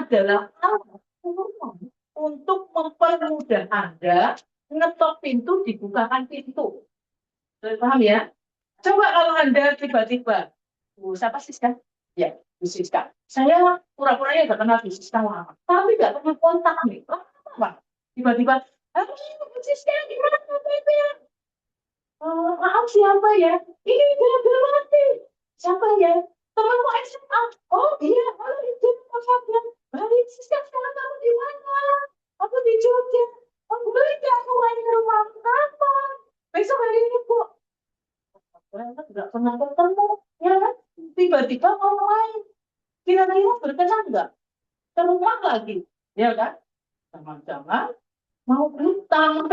adalah untuk mempermudah Anda ngetok pintu, dibukakan pintu. Paham ya? Coba kalau Anda tiba-tiba, siapa Siska? Ya, Bu Siska. Saya pura-puranya nggak kenal Bu Siska lama, tapi nggak pernah kontak nih. Lama. Tiba-tiba, Bu Siska, gimana itu ya? Maaf siapa ya? Ini dia mati. Siapa ya? Temanmu SMA. Oh iya, halo itu Mas. Baik, Siska, sekarang kamu di mana? Aku di Jogja. Oh, boleh nggak aku main ke rumah kapan? Besok hari ini, Bu. Nggak pernah ketemu, ya kan? Tiba-tiba mau main. Kira-kira berkenan nggak? Ke rumah lagi, ya kan? Jangan-jangan mau berutang.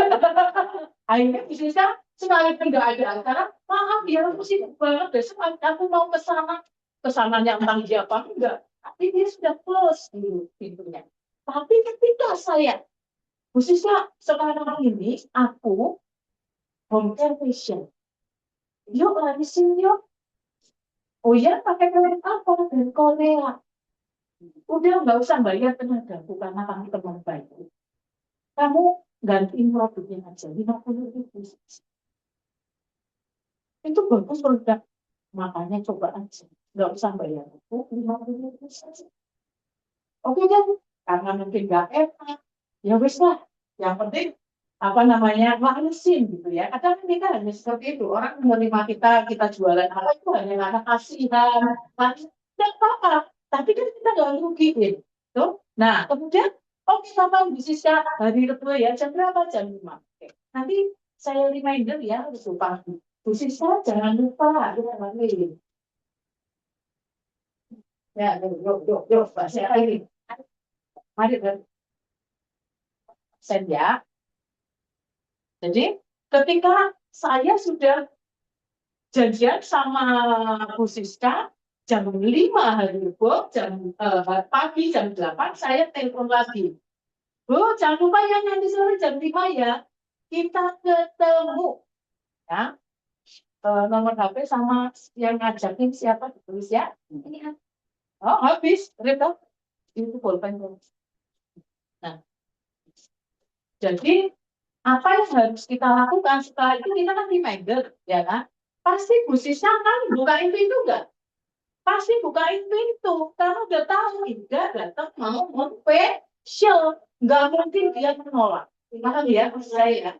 Akhirnya bisnisnya sekalipun nggak ada acara, maaf ya aku sibuk banget besok aku mau ke sana. Kesananya tentang siapa enggak, tapi dia sudah close dulu pintunya. Tapi ketika saya khususnya sekarang ini aku home care fashion, yuk lari sini yuk. Oh ya, pakai produk apa? Dari Korea. Udah nggak usah bayar tenagaku karena kamu teman baik. Kamu gantiin produknya aja 50.000. Itu bagus produk. Makanya coba aja. Nggak usah bayar aku 50.000 saja. Oke kan? Karena mungkin nggak enak. Ya wis lah. Yang penting apa namanya lanesin gitu ya. Kadang kita hanya seperti itu. Orang menerima kita jualan apa itu hanya karena kasihan. Tidak apa-apa. Tapi kan kita nggak rugiin. Tuh. Nah, kemudian oke sama bisnisnya hari kedua ya jam berapa? Jam 5. Oke. Nanti saya reminder ya harus lupa. Bisnisnya jangan lupa kita balik. Ya, yuk, Mbak saya ini. Mari, Sen ya. Jadi, ketika saya sudah janjian sama Bu Siska, jam 5 hari Rabu, pagi jam 8, saya telepon lagi. Bu, jangan lupa ya nanti sore jam 5 ya. Kita ketemu. Ya. Nomor HP sama yang ngajakin siapa ditulis ya. Ini oh, habis. Rita. Itu pulpen. Nah, jadi apa yang harus kita lakukan setelah itu kita kan reminder, ya kan? Pasti Bu Sisya kan bukain pintu enggak? Pasti bukain pintu karena udah tahu Ida datang mau facial, nggak mungkin dia menolak. Paham ya saya?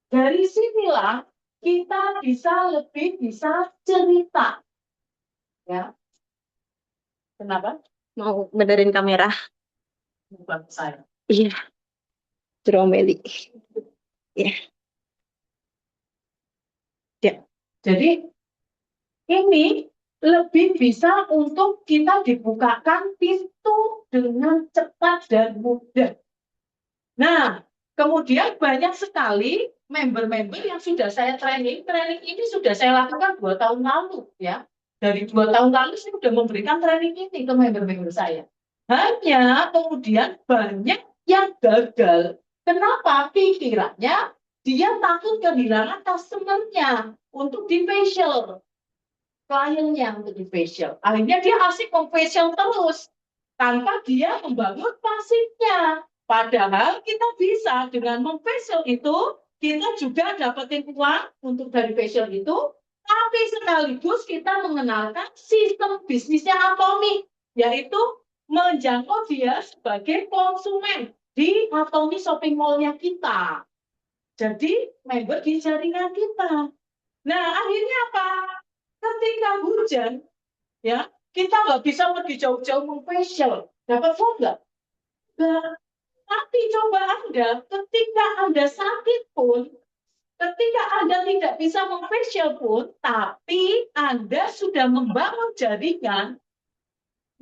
Dari sinilah kita bisa cerita, ya. Kenapa? Mau benerin kamera. Bukan saya. Iya, Dromeli. Iya. Ya. Jadi ini lebih bisa untuk kita dibukakan pintu dengan cepat dan mudah. Nah, kemudian banyak sekali member-member yang sudah saya training ini sudah saya lakukan 2 tahun lalu ya. Dari 2 tahun lalu saya sudah memberikan training ini ke member-member saya. Hanya kemudian banyak yang gagal. Kenapa? Pikirannya dia takut kehilangan customer-nya untuk di facial. Kliennya untuk di facial. Akhirnya dia asik facial terus tanpa dia membangun pasifnya. Padahal kita bisa dengan memfacial itu kita juga dapetin uang untuk dari facial itu, tapi sekaligus kita mengenalkan sistem bisnisnya Atomi, yaitu menjangkau dia sebagai konsumen di Atomi shopping mall-nya kita. Jadi member di jaringan kita. Nah, akhirnya apa? Ketika hujan, ya kita nggak bisa pergi jauh-jauh memfacial. Dapat phone nggak? Nggak. Tapi coba Anda, ketika Anda sakit pun, ketika Anda tidak bisa memfacial pun, tapi Anda sudah membangun jaringan,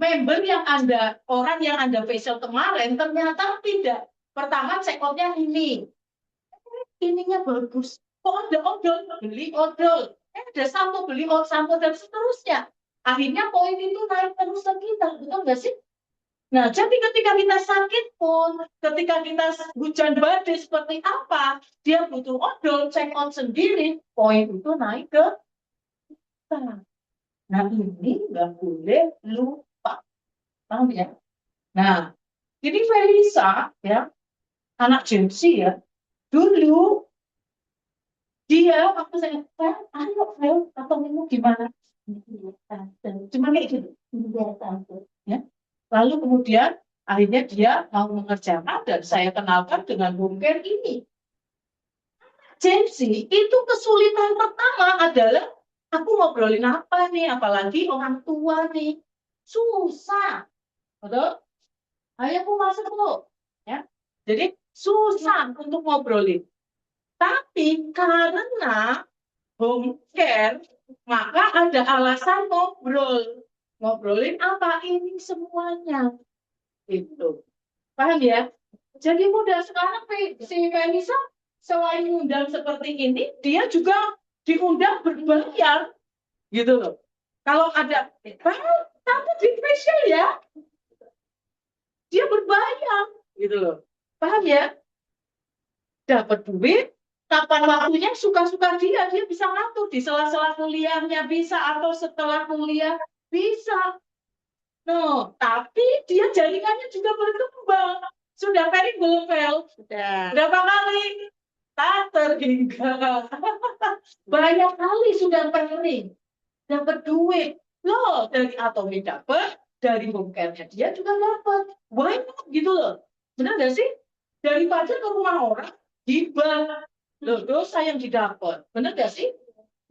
member yang Anda, orang yang Anda facial kemarin, ternyata tidak. Pertama, check out-nya ininya bagus. Kok ada odol? Beli odol. Ada sampo, beli sampo, dan seterusnya. Akhirnya poin itu naik terus ke kita, betul nggak sih? Nah, jadi ketika kita sakit pun, ketika kita hujan badai seperti apa, dia butuh odol, check out sendiri, poin itu naik ke kita. Nah, ini nggak boleh lupa. Paham ya? Nah, ini Felisa, ya, anak James ya, dulu dia waktu saya, ayo, atau ini gimana? Cuma kayak gitu. Ya. Lalu kemudian akhirnya dia mau mengerjakan dan saya kenalkan dengan home care ini. James itu kesulitan pertama adalah aku ngobrolin apa nih, apalagi orang tua nih. Susah. Betul? Ayo aku masuk dulu. Ya. Jadi susah untuk ngobrolin. Tapi karena home care, maka ada alasan ngobrol. Ngobrolin apa ini semuanya. Itu. Paham ya? Jadi mudah sekarang si Melisa selain undang seperti ini, dia juga diundang berbayar. Gitu loh. Kalau ada, kamu di facial ya, dia berbayar. Gitu loh. Paham ya? Dapat duit, kapan waktunya suka-suka dia bisa ngatur di sela-sela kuliahnya bisa atau setelah kuliah bisa. No, tapi dia jaringannya juga berkembang. Sudah pairing belum, Vel? Sudah. Berapa kali? Tak terhingga. Banyak kali sudah pairing. Dapat duit. Loh, dari Atomi dapat, dari home care-nya dia juga dapat. Why not? Gitu loh. Benar nggak sih? Daripada ke rumah orang, hibah. Loh, dosa yang didapat. Benar nggak sih?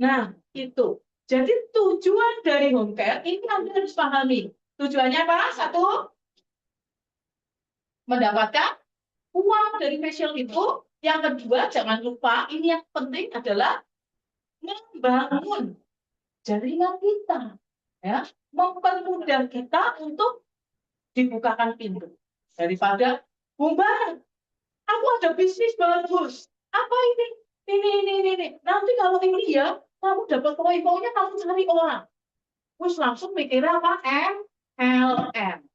Nah, itu. Jadi tujuan dari home care ini Anda harus pahami. Tujuannya apa? Satu, mendapatkan uang dari facial itu. Yang kedua, jangan lupa, ini yang penting adalah membangun jaringan kita. Ya, mempermudah kita untuk dibukakan pintu. Daripada, Bumbar, aku ada bisnis bagus. Apa ini? Ini. Nanti kalau ini ya, kamu dapat poin-poinnya, kamu cari orang. Terus langsung mikirnya apa? MLM.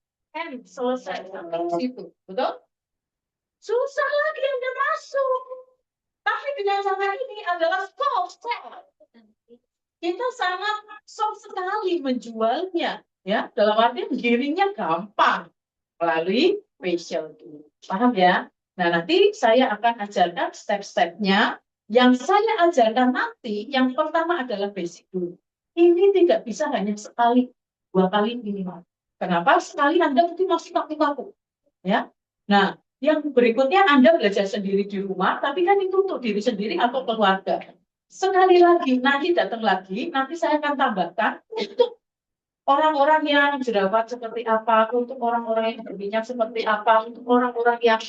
Selesai sampai situ. Betul? Susah lagi Anda masuk. Tapi dengan cara ini adalah soft. Kita sangat soft sekali menjualnya. Ya, dalam arti giringnya gampang melalui facial tool. Paham ya? Nah, nanti saya akan ajarkan step-stepnya. Yang saya ajarkan nanti, yang pertama adalah basic dulu. Ini tidak bisa hanya sekali, 2 kali minimal. Kenapa? Sekali Anda mungkin masih kaku-kaku. Ya. Nah, yang berikutnya Anda belajar sendiri di rumah, tapi kan itu untuk diri sendiri atau keluarga. Sekali lagi, nanti datang lagi, nanti saya akan tambahkan untuk orang-orang yang jerawat seperti apa, untuk orang-orang yang berminyak seperti apa, untuk orang-orang yang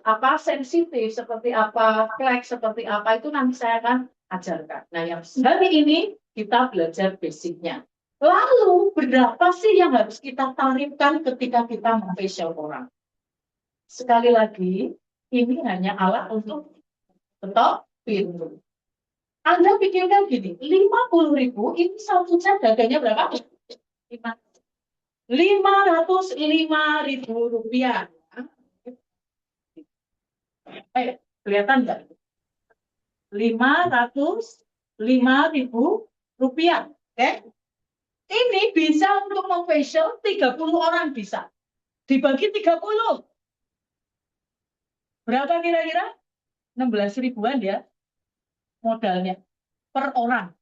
apa sensitif seperti apa, flek seperti apa, itu nanti saya akan ajarkan. Nah, yang hari ini kita belajar basicnya. Lalu, berapa sih yang harus kita tarifkan ketika kita memfacial orang? Sekali lagi, ini hanya alat untuk ketok pintu. Anda pikirkan gini, 50.000 ini satu cat harganya berapa? 505.000 rupiah. Kelihatan nggak? 505.000 rupiah. Oke? Ini bisa untuk memfacial 30 orang bisa. Dibagi 30. Berapa kira-kira? 16 ribuan ya modalnya per orang.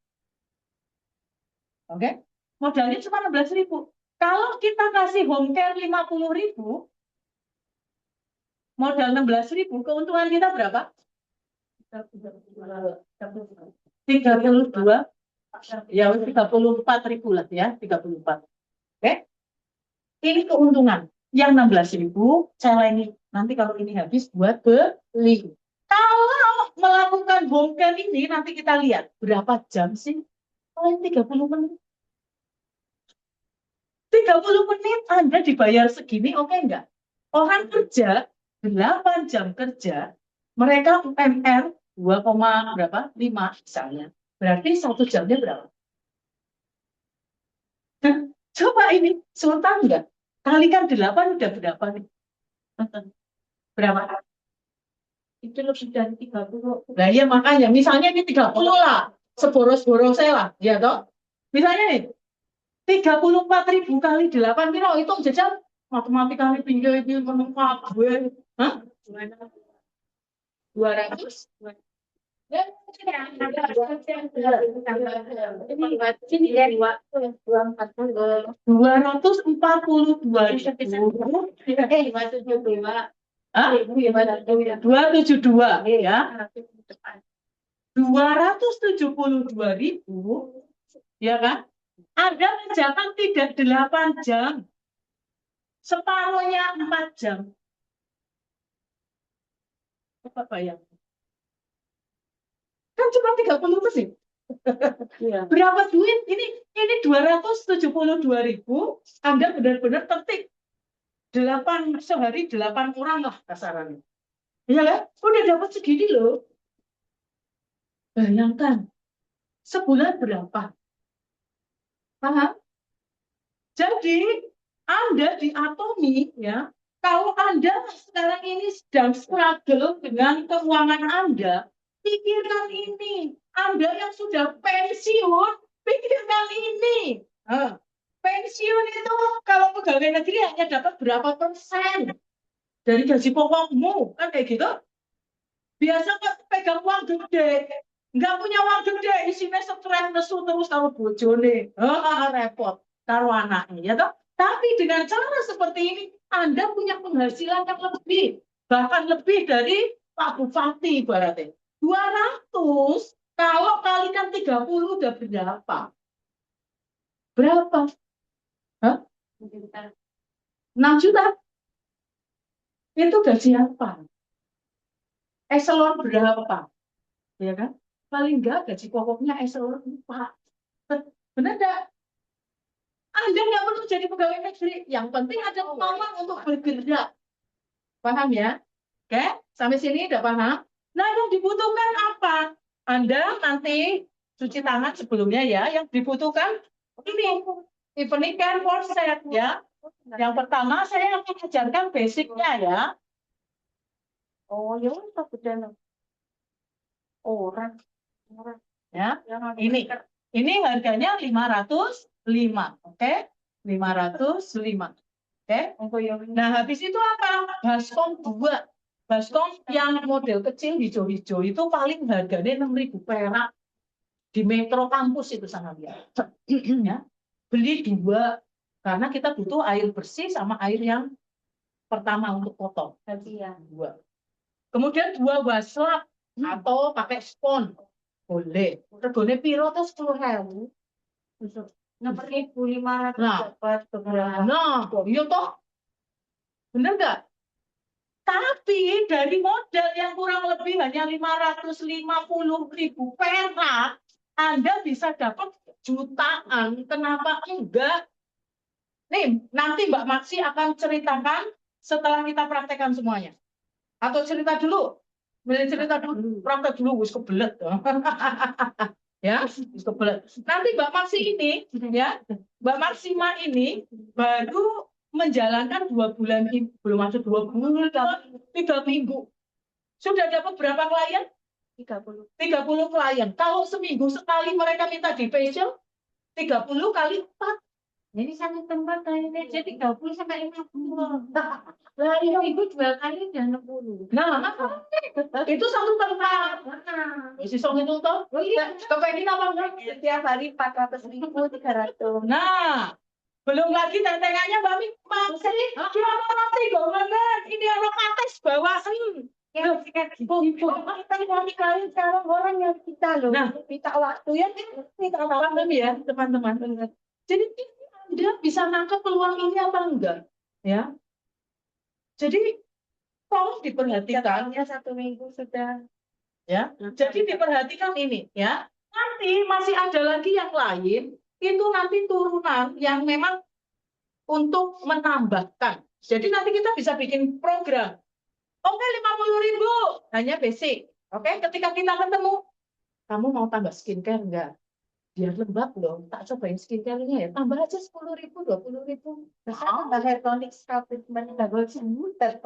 Oke? Modalnya cuma 16.000. Kalau kita kasih home care 50.000, modal 16.000, keuntungan kita berapa? 32, ya 34.000 lah ya, 34. Oke? Ini keuntungan. Yang 16.000, celengi. Nanti kalau ini habis buat beli. Kalau melakukan home care ini, nanti kita lihat berapa jam sih? Paling 30 menit. 30 menit Anda dibayar segini, oke enggak? Orang kerja 8 jam kerja, mereka UMR 2,5 misalnya. Berarti 1 jamnya berapa? Coba ini, sultan enggak? Kalikan 8 udah berapa nih? Berapa? Itu lebih dari 30. Nah iya makanya, misalnya ini 30 lah. Seboros-boros saya lah, ya toh? Misalnya nih, 34.000 kali 8 kilo, itu jajal Matematika ini tinggi ini menengah gue. Hah? 200? Dua ratus empat puluh dua dua tujuh dua ya 272.000 ya kan? Anda kerjakan tidak 8 jam, separuhnya 4 jam. Apa bayang? Kan cuma 30%. Berapa duit? Ini 272.000. Anda benar-benar ketik 8 sehari 8 orang lah kasarannya. Iya kan? Udah dapat segini loh. Bayangkan, sebulan berapa? Paham? Jadi, Anda di Atomi, ya, kalau Anda sekarang ini sedang struggle dengan keuangan Anda, pikirkan ini. Anda yang sudah pensiun, pikirkan ini. Pensiun itu kalau pegawai negeri hanya dapat berapa persen dari gaji pokokmu, kan kayak gitu. Biasa pegang uang gede, nggak punya uang gede, isinya stres nesu terus kalau bojone, repot taruh anaknya, ya toh. Tapi dengan cara seperti ini, Anda punya penghasilan yang lebih, bahkan lebih dari Pak Bupati ibaratnya. 200 kalau kalikan 30 udah berapa? Berapa? Hah? 6 juta? Itu gaji apa? Eselon berapa? Ya kan? Paling enggak gaji pokoknya eselon 4. Benar enggak? Anda nggak perlu jadi pegawai negeri. Yang penting ada kemauan untuk bergerak. Paham ya? Oke? Sampai sini udah paham? Nah, yang dibutuhkan apa? Anda nanti cuci tangan sebelumnya ya. Yang dibutuhkan ini. Evening care for set ya. Yang pertama saya akan ajarkan basicnya ya. Oh, ya udah benar. Orang. Ya, ini harganya 505, oke? 505. Oke? Nah, habis itu apa? Baskom 2. Baskom yang model kecil hijau-hijau itu paling harganya 6.000 perak di Metro Kampus itu sangat lihat. Ya. Beli 2 karena kita butuh air bersih sama air yang pertama untuk potong. 2. Kemudian 2 waslap atau pakai spons. Boleh. Regane piro to 10.000? Nomor 1.500 dapat beberapa. Nah, iya toh. Bener nggak? Tapi dari modal yang kurang lebih hanya 550.000 perak, Anda bisa dapat jutaan. Kenapa enggak? Nih, nanti Mbak Maksi akan ceritakan setelah kita praktekkan semuanya. Atau cerita dulu? Milih cerita dulu, praktek dulu, wis kebelet. Ya, wis kebelet. Nanti Mbak Maksi ini, ya, Mbak Maksima ini baru menjalankan 2 bulan ini, belum masuk 2 bulan, 3 minggu. Sudah dapat berapa klien? 30 klien. Kalau seminggu sekali mereka minta di facial, 30 kali 4. Jadi satu tempat kayaknya jadi 30 sampai 50. Lah ibu jual kali udah 60. Nah, itu satu tempat. Isi song itu toh? Oh iya. Kepengen apa enggak? Setiap hari 400.000, 300. Nah, belum lagi tantangannya Mbak Maksi. Gimana nanti gimana? Ini orang atas bawah. Ya, kita kali sekarang orang yang kita loh. Nah, minta waktu ya, minta waktu ya, teman-teman. Jadi Anda bisa nangkep peluang ini apa enggak? Ya. Jadi tolong diperhatikan. Ya 1 minggu sudah. Ya. Jadi diperhatikan ini ya. Nanti masih ada lagi yang lain itu nanti turunan yang memang untuk menambahkan. Jadi nanti kita bisa bikin program. Oke, 50.000 hanya basic. Oke, ketika kita ketemu, kamu mau tambah skincare enggak? Biar lembab loh, tak cobain skincare-nya ya, tambah aja 10.000, 20.000. Bisa tambah hair tonic, scalp treatment, double sembuh, hair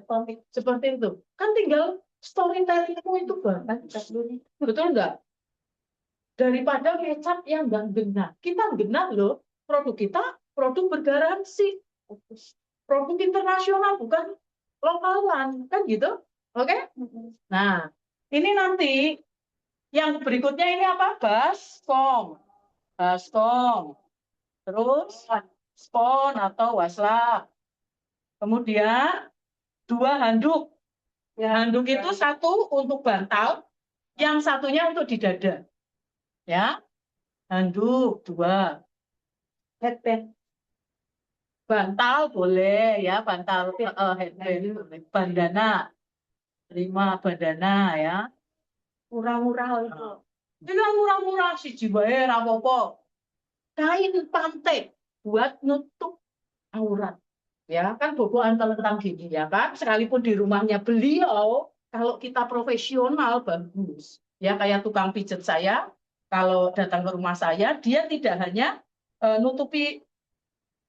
tonic, seperti itu. Kan tinggal storytelling-mu itu banget, betul enggak? Daripada kecap yang enggak genah. Kita genah loh, produk kita produk bergaransi. produk internasional bukan lokalan, kan gitu. Oke? Nah, ini nanti yang berikutnya ini apa? Baskom. Baskom. Terus spon atau waslap. Kemudian 2 handuk. Handuk itu satu untuk bantal, yang satunya untuk di dada. Ya, handuk 2. Headband. Bantal boleh ya, bantal headband boleh. Bandana. 5 bandana ya. Murah-murah itu. Ini murah-murah sih jiwae rapopo. Kain pantai buat nutup aurat. Ya kan bobo antel-entang gini ya kan, sekalipun di rumahnya beliau, kalau kita profesional bagus ya, kayak tukang pijet saya kalau datang ke rumah saya, dia tidak hanya nutupi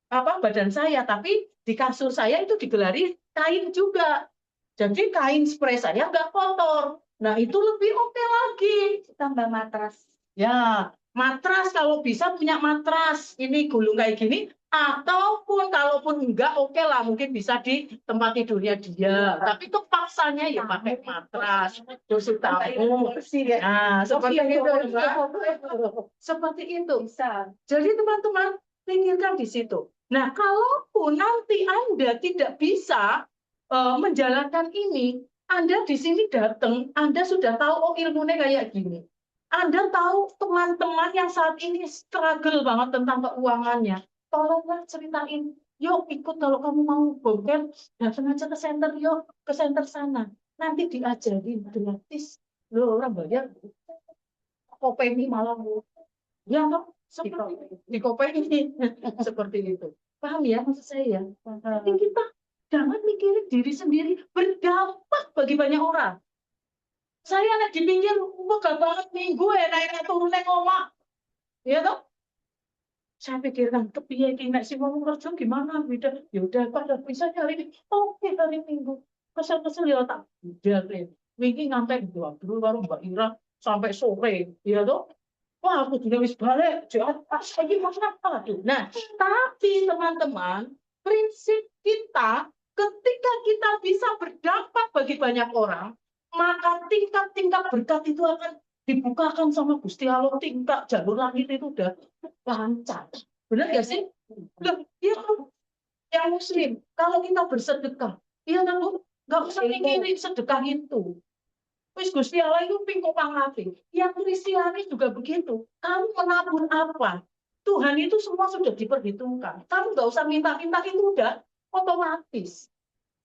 badan saya, tapi di kasur saya itu digelari kain juga, jadi kain spray saya nggak kotor. Nah itu lebih oke lagi. Tambah matras ya, matras kalau bisa punya matras ini gulung kayak gini, ataupun kalaupun enggak oke lah, mungkin bisa di tempat tidurnya dia, tapi kepaksanya ya pakai matras. Terus tahu nah seperti itu Mbak. Seperti itu bisa. Jadi teman-teman pikirkan di situ. Nah kalaupun nanti Anda tidak bisa menjalankan ini, Anda di sini datang, Anda sudah tahu oh ilmunya kayak gini. Anda tahu teman-teman yang saat ini struggle banget tentang keuangannya. Tolonglah ceritain, yuk ikut kalau kamu mau boker, datang aja ke center, yuk ke center sana. Nanti diajarin gratis. Loh, orang bayar. Kopemi malah ya toh, seperti di kopemi seperti itu. Paham ya maksud saya? Jadi kita jangan mikirin diri sendiri, berdampak bagi banyak orang. Saya anak di pinggir, gak banget minggu enak-enak turun neng omah. Ya toh? Saya pikirkan kepiye iki nek sing ngomong kerja gimana beda. Ya udah pada bisa hari ini. Oke hari Minggu. Kesel-kesel ya tak udah wingi ngantek dua dulu baru Mbak Ira sampai sore. Ya toh? Wah, aku juga wis balik. Jangan pas lagi makan apa tuh. Nah, tapi teman-teman, prinsip kita ketika kita bisa berdampak bagi banyak orang, maka tingkat-tingkat berkat itu akan dibukakan sama Gusti Allah, tingkat jalur langit itu udah lancar. Benar nggak sih? Loh, ya yang Muslim, kalau kita bersedekah, ya nggak usah mikirin sedekah itu. Wis Gusti Allah itu pingko pangapi. Yang Kristiani juga begitu. Kamu menabur apa? Tuhan itu semua sudah diperhitungkan. Kamu nggak usah minta-minta, itu udah otomatis.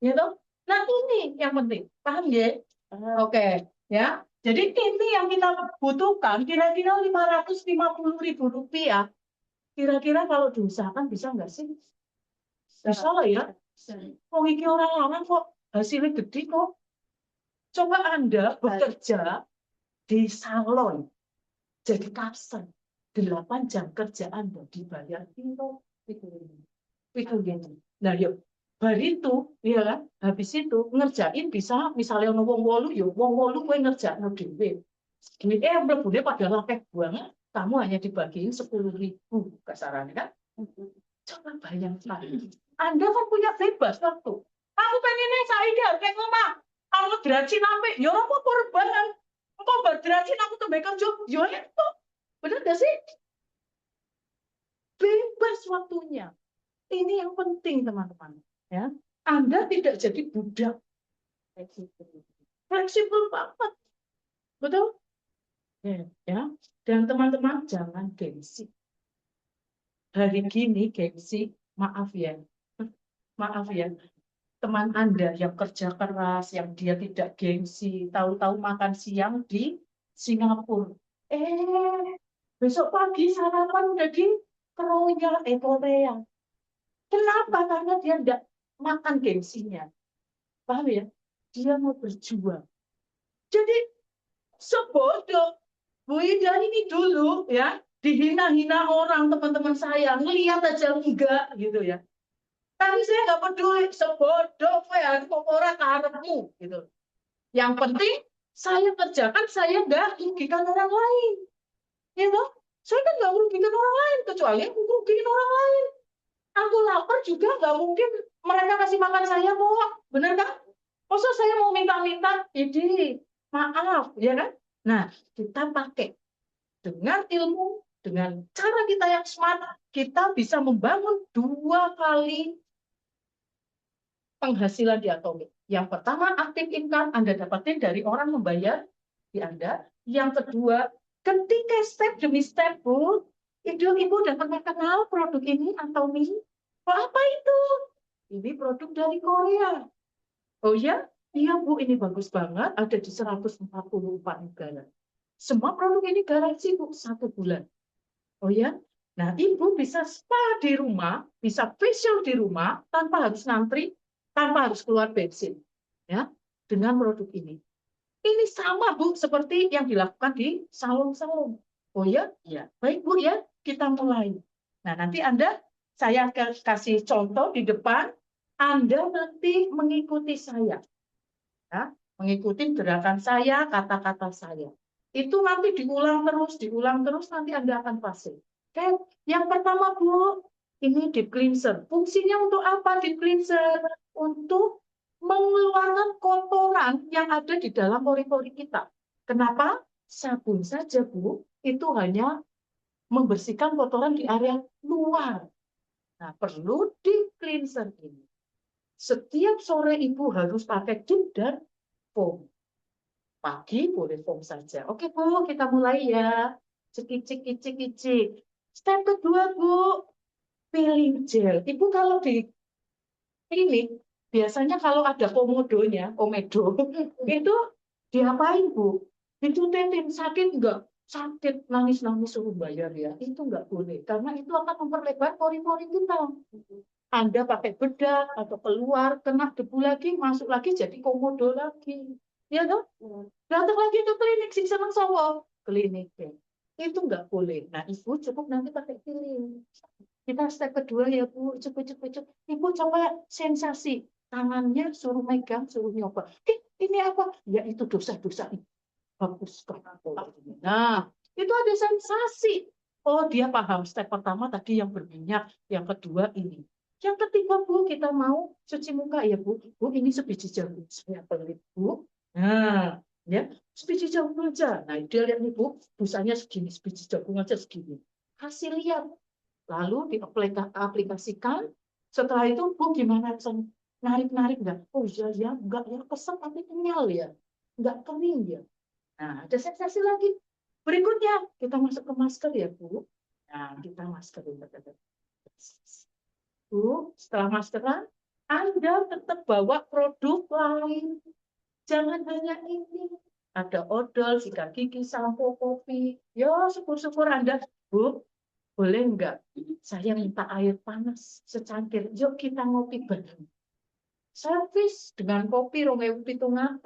Ya toh? Nah ini yang penting. Paham ya? Oke. Ya. Jadi ini yang kita butuhkan kira-kira 550.000 rupiah. Kira-kira kalau diusahakan bisa nggak sih? Bisa lah ya. Oh, ini orang-orang kok hasilnya gede kok. Coba Anda bekerja di salon, jadi kapsen, 8 jam kerja Anda dibayar itu. Nah, yuk, hari itu, ya kan, habis itu ngerjain bisa, misalnya wong wolu, yuk, wong wolu gue ngerjain dhewe. Duitnya yang mlebu pada lakeh banget, kamu hanya dibagiin 10.000 kasarannya kan? Coba bayangkan, Anda kan punya bebas waktu. Aku pengennya saya harga ngomong, kalau derajin sampai, ya apa korban? Engkau berderajin aku tembakkan job, ya itu. Benar gak sih? Bebas waktunya. Ini yang penting teman-teman. Ya, Anda tidak jadi budak. Fleksibel banget. Betul? Ya. Dan teman-teman jangan gengsi. Hari gini gengsi, maaf ya. Maaf ya. Teman Anda yang kerja keras, yang dia tidak gengsi, tahu-tahu makan siang di Singapura. Besok pagi sarapan udah di Korea. Kenapa? Karena dia tidak makan gengsinya. Paham ya? Dia mau berjuang. Jadi sebodoh Bu Ida ini dulu ya dihina-hina orang teman-teman saya, ngelihat aja enggak gitu ya. Tapi saya nggak peduli, sebodoh ya, orang karepmu gitu. Yang penting saya kerjakan, saya nggak merugikan orang lain. Ya toh? Saya kan nggak merugikan orang lain, kecuali yang merugikan orang lain. Aku lapar juga nggak mungkin mereka kasih makan saya kok, bener kan? Masa saya mau minta-minta, ini maaf, ya kan? Nah, kita pakai dengan ilmu, dengan cara kita yang smart, kita bisa membangun 2 kali penghasilan di Atomic. Yang pertama, aktif income Anda dapatin dari orang membayar di Anda. Yang kedua, ketika step demi step, Bu, Ibu udah pernah kenal produk ini Atomic? Oh, apa itu? Ini produk dari Korea. Oh ya? Iya, Bu, ini bagus banget. Ada di 144 negara. Semua produk ini garansi, Bu, 1 bulan. Oh ya? Nah, Ibu bisa spa di rumah, bisa facial di rumah, tanpa harus ngantri, tanpa harus keluar bensin. Ya, dengan produk ini. Ini sama, Bu, seperti yang dilakukan di salon-salon. Oh ya? Ya. Baik, Bu, ya. Kita mulai. Nah, nanti saya kasih contoh di depan, Anda nanti mengikuti saya. Ya, mengikuti gerakan saya, kata-kata saya. Itu nanti diulang terus, nanti Anda akan fase. Oke, yang pertama, Bu, ini deep cleanser. Fungsinya untuk apa deep cleanser? Untuk mengeluarkan kotoran yang ada di dalam pori-pori kita. Kenapa? Sabun saja, Bu, itu hanya membersihkan kotoran di area luar. Nah, perlu deep cleanser ini. Setiap sore Ibu harus pakai deep dan foam. Pagi boleh foam saja. Oke, Bu, kita mulai ya. Cik-cik-cik-cik. Step kedua, Bu, peeling gel. Ibu kalau di klinik, biasanya kalau ada komedo, itu diapain, Bu? Ditutetin, sakit enggak? Sakit, nangis-nangis suruh bayar ya. Itu enggak boleh, karena itu akan memperlebar pori-pori kita. Anda pakai bedak atau keluar, kena debu lagi, masuk lagi, jadi komodo lagi. Ya dong? Datang lagi ke klinik, sing seneng sowo. Klinik. Ya. Itu nggak boleh. Nah, Ibu cukup nanti pakai peeling. Kita step kedua ya, Bu. Cukup. Ibu coba sensasi. Tangannya suruh megang, suruh nyoba. Ini apa? Ya, itu dosa-dosa. Bagus. Nah, itu ada sensasi. Oh, dia paham. Step pertama tadi yang berminyak. Yang kedua ini. Yang ketiga, Bu, kita mau cuci muka ya, Bu. Bu, ini sebiji jagung. Saya pelit, Bu. Nah, ya, sebiji jagung aja. Nah, dia lihat nih, Bu, busanya segini, sebiji jagung aja segini. Kasih lihat. Lalu diaplikasikan. Setelah itu, Bu, gimana rasanya? Narik-narik nggak? Oh, iya, ya, enggak ya, keset tapi kenyal ya. Enggak kering ya. Nah, ada sensasi lagi. Berikutnya, kita masuk ke masker ya, Bu. Nah, kita masker. Bu, setelah maskeran, Anda tetap bawa produk lain. Jangan hanya ini. Ada odol, sikat gigi, sampo, kopi. Ya, syukur-syukur Anda. Bu, boleh enggak? Saya minta air panas secangkir. Yuk kita ngopi bareng. Servis dengan kopi 2.700.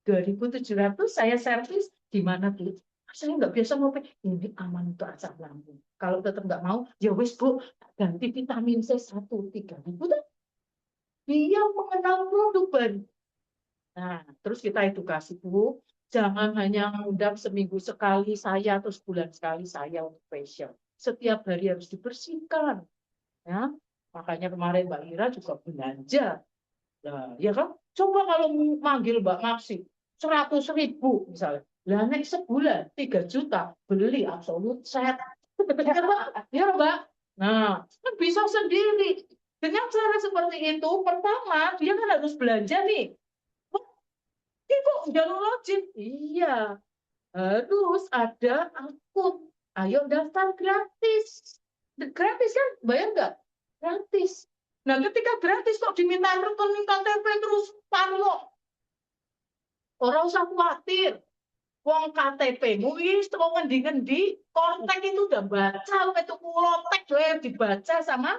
2.700 saya servis gimana, Bu? Saya nggak biasa ngopi. Ini aman untuk asam lambung. Kalau tetap nggak mau, ya wis, Bu, ganti vitamin C 1 3.000. Dia mengenal produk baru. Nah, terus kita edukasi, Bu. Jangan hanya ngundang seminggu sekali saya atau sebulan sekali saya untuk facial. Setiap hari harus dibersihkan. Ya, makanya kemarin Mbak Ira juga belanja. Nah, ya kan? Coba kalau manggil Mbak Maksi 100.000 misalnya. Lah nek sebulan 3 juta beli absolut set. Ya, Mbak. Ya, Mbak. Nah, kan bisa sendiri. Dengan cara seperti itu, pertama dia kan harus belanja nih. Oh, Ibu jalur login. Iya, harus ada akun. Ayo daftar gratis. Gratis kan? Bayar nggak? Gratis. Nah, ketika gratis kok diminta rekening KTP terus parlo. Orang usah khawatir. Wong KTP-mu wis teko ngendi-ngendi, kontak itu udah baca, itu kulotek dibaca sama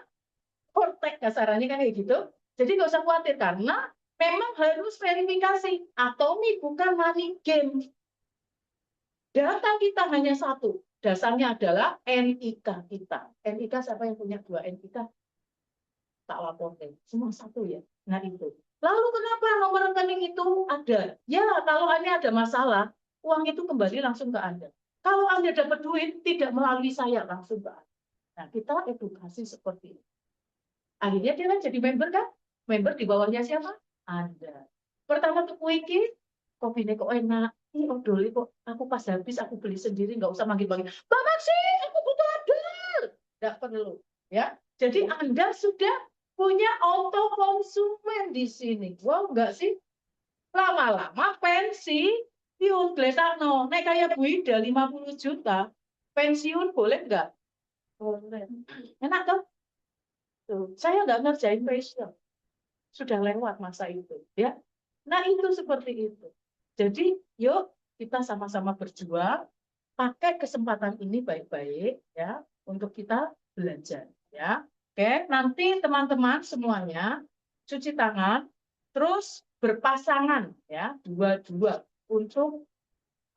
kontak kasarannya kan kayak gitu. Jadi nggak usah khawatir karena memang harus verifikasi. Atomi bukan money game. Data kita hanya satu. Dasarnya adalah NIK kita. NIK siapa yang punya 2 NIK? Tak laporin. Semua satu ya. Nah itu. Lalu kenapa nomor rekening itu ada? Ya kalau ini ada masalah, uang itu kembali langsung ke Anda. Kalau Anda dapat duit, tidak melalui saya langsung ke Anda. Nah kita edukasi seperti ini. Akhirnya dia kan jadi member kan? Member di bawahnya siapa? Anda. Pertama tuh iki, kopinya kok enak. Ih, odol kok aku pas habis aku beli sendiri, nggak usah manggil-manggil. Mbak Maksi, aku butuh odol. Nggak perlu. Ya, jadi Anda sudah punya auto konsumen di sini. Wow, enggak sih? Lama-lama pensi, yuk, no. Nek kayak Bu Ida 50 juta, pensiun boleh enggak? Boleh. Enak tuh. Tuh, saya nggak ngerjain passion. Sudah lewat masa itu, ya. Nah, itu seperti itu. Jadi, yuk kita sama-sama berjuang, pakai kesempatan ini baik-baik ya untuk kita belajar, ya. Oke, nanti teman-teman semuanya cuci tangan, terus berpasangan ya, dua-dua untuk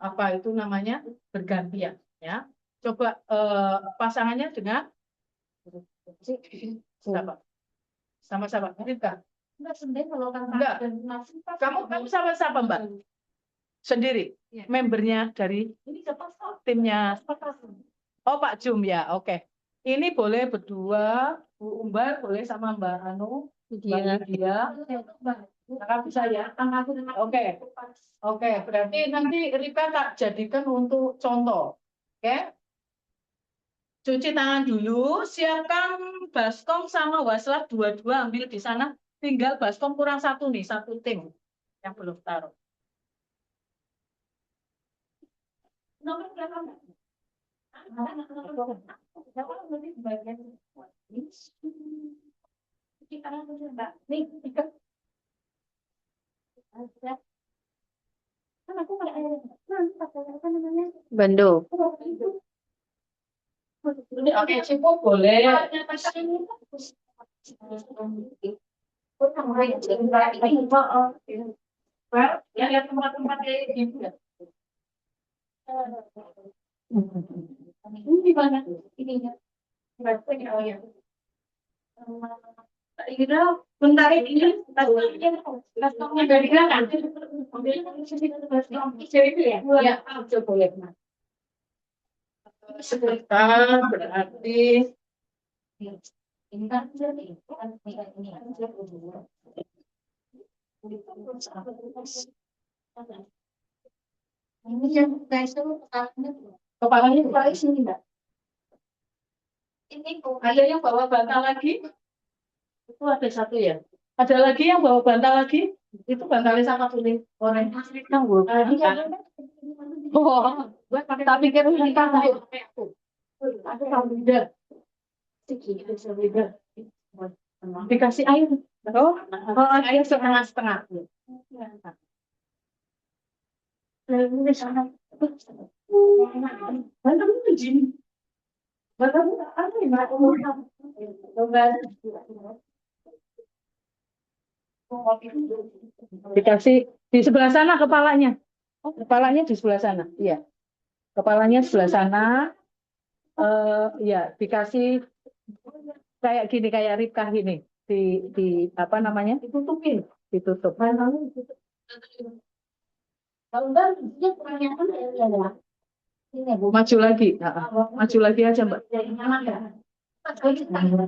apa itu namanya bergantian, ya. Coba pasangannya dengan siapa? Sama-sama, Rita. Enggak sendiri kalau kan Enggak. Kamu sama-sama Mbak? Sendiri? Ya. Membernya dari Ini siapa? timnya? Oh Pak Jum ya, oke. Ini boleh berdua, Bu Umbar boleh sama Mbak Anu, Mbak Lydia. Kakak bisa ya? Oke. Oke, berarti nanti Rika tak jadikan untuk contoh. Oke? Cuci tangan dulu, siapkan baskom sama waslat dua-dua ambil di sana. Tinggal baskom kurang satu nih, satu tim yang belum taruh. Nomor berapa? Bando. Oke, cukup boleh. Ya, lihat tempat-tempat kayak gitu ya. Ini gimana? Ininya. Oh ya. Ira, bentar ini. Baskomnya dari belakang. Ya, coba boleh. Sebentar, berarti Ini kan ini yang guys itu kepalanya kepala sini enggak? ini Ada yang bawa bantal lagi? Itu ada satu ya. Ada lagi yang bawa bantal lagi? Itu bantalnya sama kuning oranye. Oh, tapi kan kita tahu. Aku tahu beda. Dikasih air. Oh, air setengah-setengah. Ini sana. Bantal itu Bantal apa dikasih di sebelah sana kepalanya. Kepalanya di sebelah sana. Iya. Kepalanya sebelah sana. Ya, dikasih kayak gini, kayak Ripkah gini. Di apa namanya? Ditutupin. Ditutup. kalau enggak dia pertanyaan ya. Ini Bu. Maju lagi. Maju lagi aja, Mbak. Nyaman ya?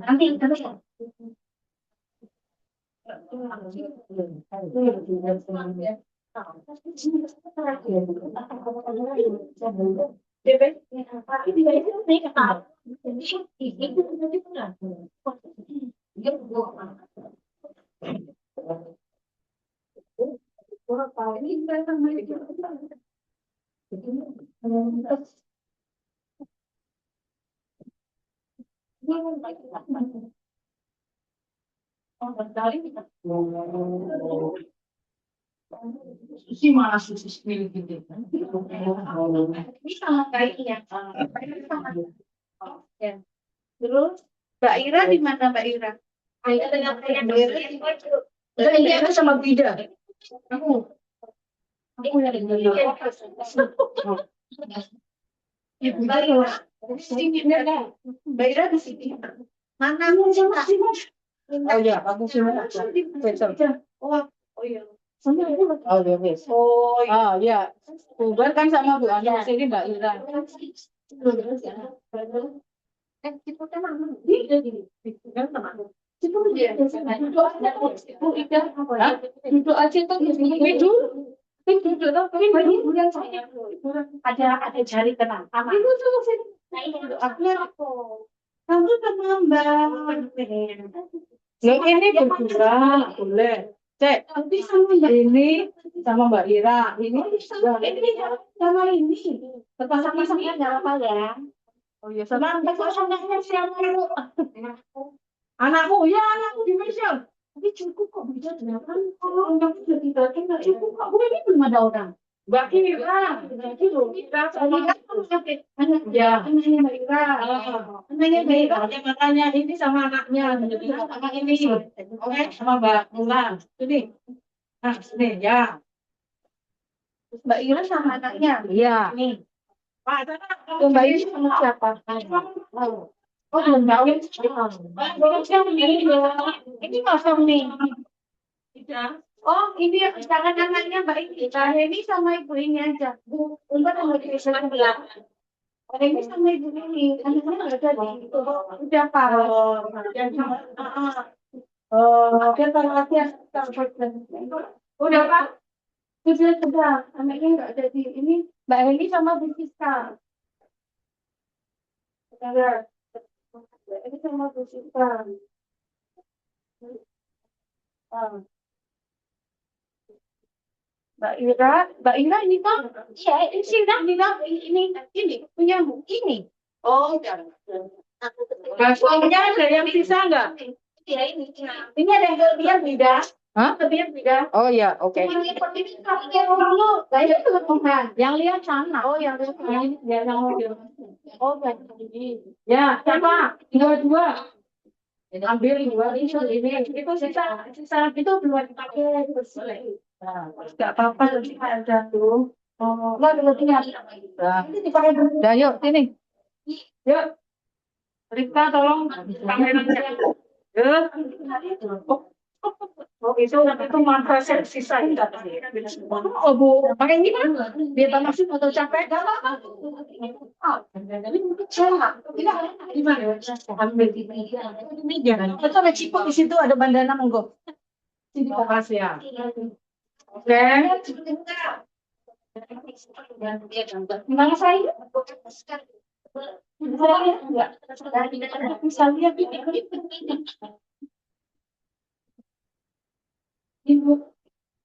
Nanti terus ya. Susi malah susi spill gitu. Ini sama kayaknya. Terus Mbak Ira di mana Mbak Ira? Ini aku sama Bida. Aku yang Mbak Ira di sini. Mbak Ira di sini. Mana aku cinta? Oh ya, aku sini. Oh iya. Oh ya, wes. Oh iya. Ah ya, Bubar kan sama Bu Anu sini Mbak Ira. Kita kan mana? Dia gini. Kan sama. Duduk aja Bu Ida. Duduk aja tuh. Duduk yang saya. Ada jari kena. Ibu tuh sini. Nah, ini aku. Kamu sama Mbak. Loh, ini berdua boleh. Cek, Nanti sama Mbak. ini sama Mbak Ira, ini Sama ini. Sama-sama nggak apa ya. oh iya sama Sama-sama siapa lu? anakku, ya anakku di Malaysia. Tapi cukup kok bisa 8. Kalau yang sudah dibagian nggak cukup kok. Bu ini belum ada orang. Mbak Ira, Kita sama ya. anaknya Mbak Ira. Anaknya Mbak Ira. Ya, makanya ini sama anaknya, sama ini, oke, sama Mbak Mula, ini, nah sini ya, Mbak Ira sama anaknya. iya, Nih. Pak, sana, Mbak Ira sama siapa? Oh, belum tahu. Ini kosong nih. tidak, Oh, ini jangan anaknya Mbak ini. Mbak Heni sama ibu ini aja. Bu, Mbak sama ibu sebelah. Mbak Heni sama ibu ini. Anaknya nggak ada di situ. Udah Pak. Dia perhatian. Udah Pak. Sudah. Anaknya nggak ada di ini. Mbak Heni sama Bu Siska. Udah. Mbak Heni sama Bu Siska. Mbak Ira ini kan? Iya, ini sih ini punya Bu ini. Oh, baksonya ada yang sisa nggak? Iya ini. Ini ada yang kelebihan beda. Hah? Kelebihan beda. Oh ya, oke. Cuma lihat ini kakinya dulu. Saya itu teman. Yang lihat sana. Oh, yang ini dia yang mobil. Oh, baik. Ya, siapa? Dua. Ambil dua itu itu sisa itu belum dipakai bersih. Nah, nggak apa-apa nanti ada tuh. Oh, nggak kelebihan. Nah, Ini dipakai dulu. dah yuk sini. Yuk, Rika tolong kameranya. Yuk. Oh, itu mantra sisa itu. Oh, Bu, pakai ini kan? Biar tambah sih atau capek? Gak apa-apa. Jadi mungkin salah. Gimana? Ambil ini jangan. Itu ada ciput di situ ada bandana monggo. Sini makasih ya. Oke. Gimana saya? Misalnya Ibu.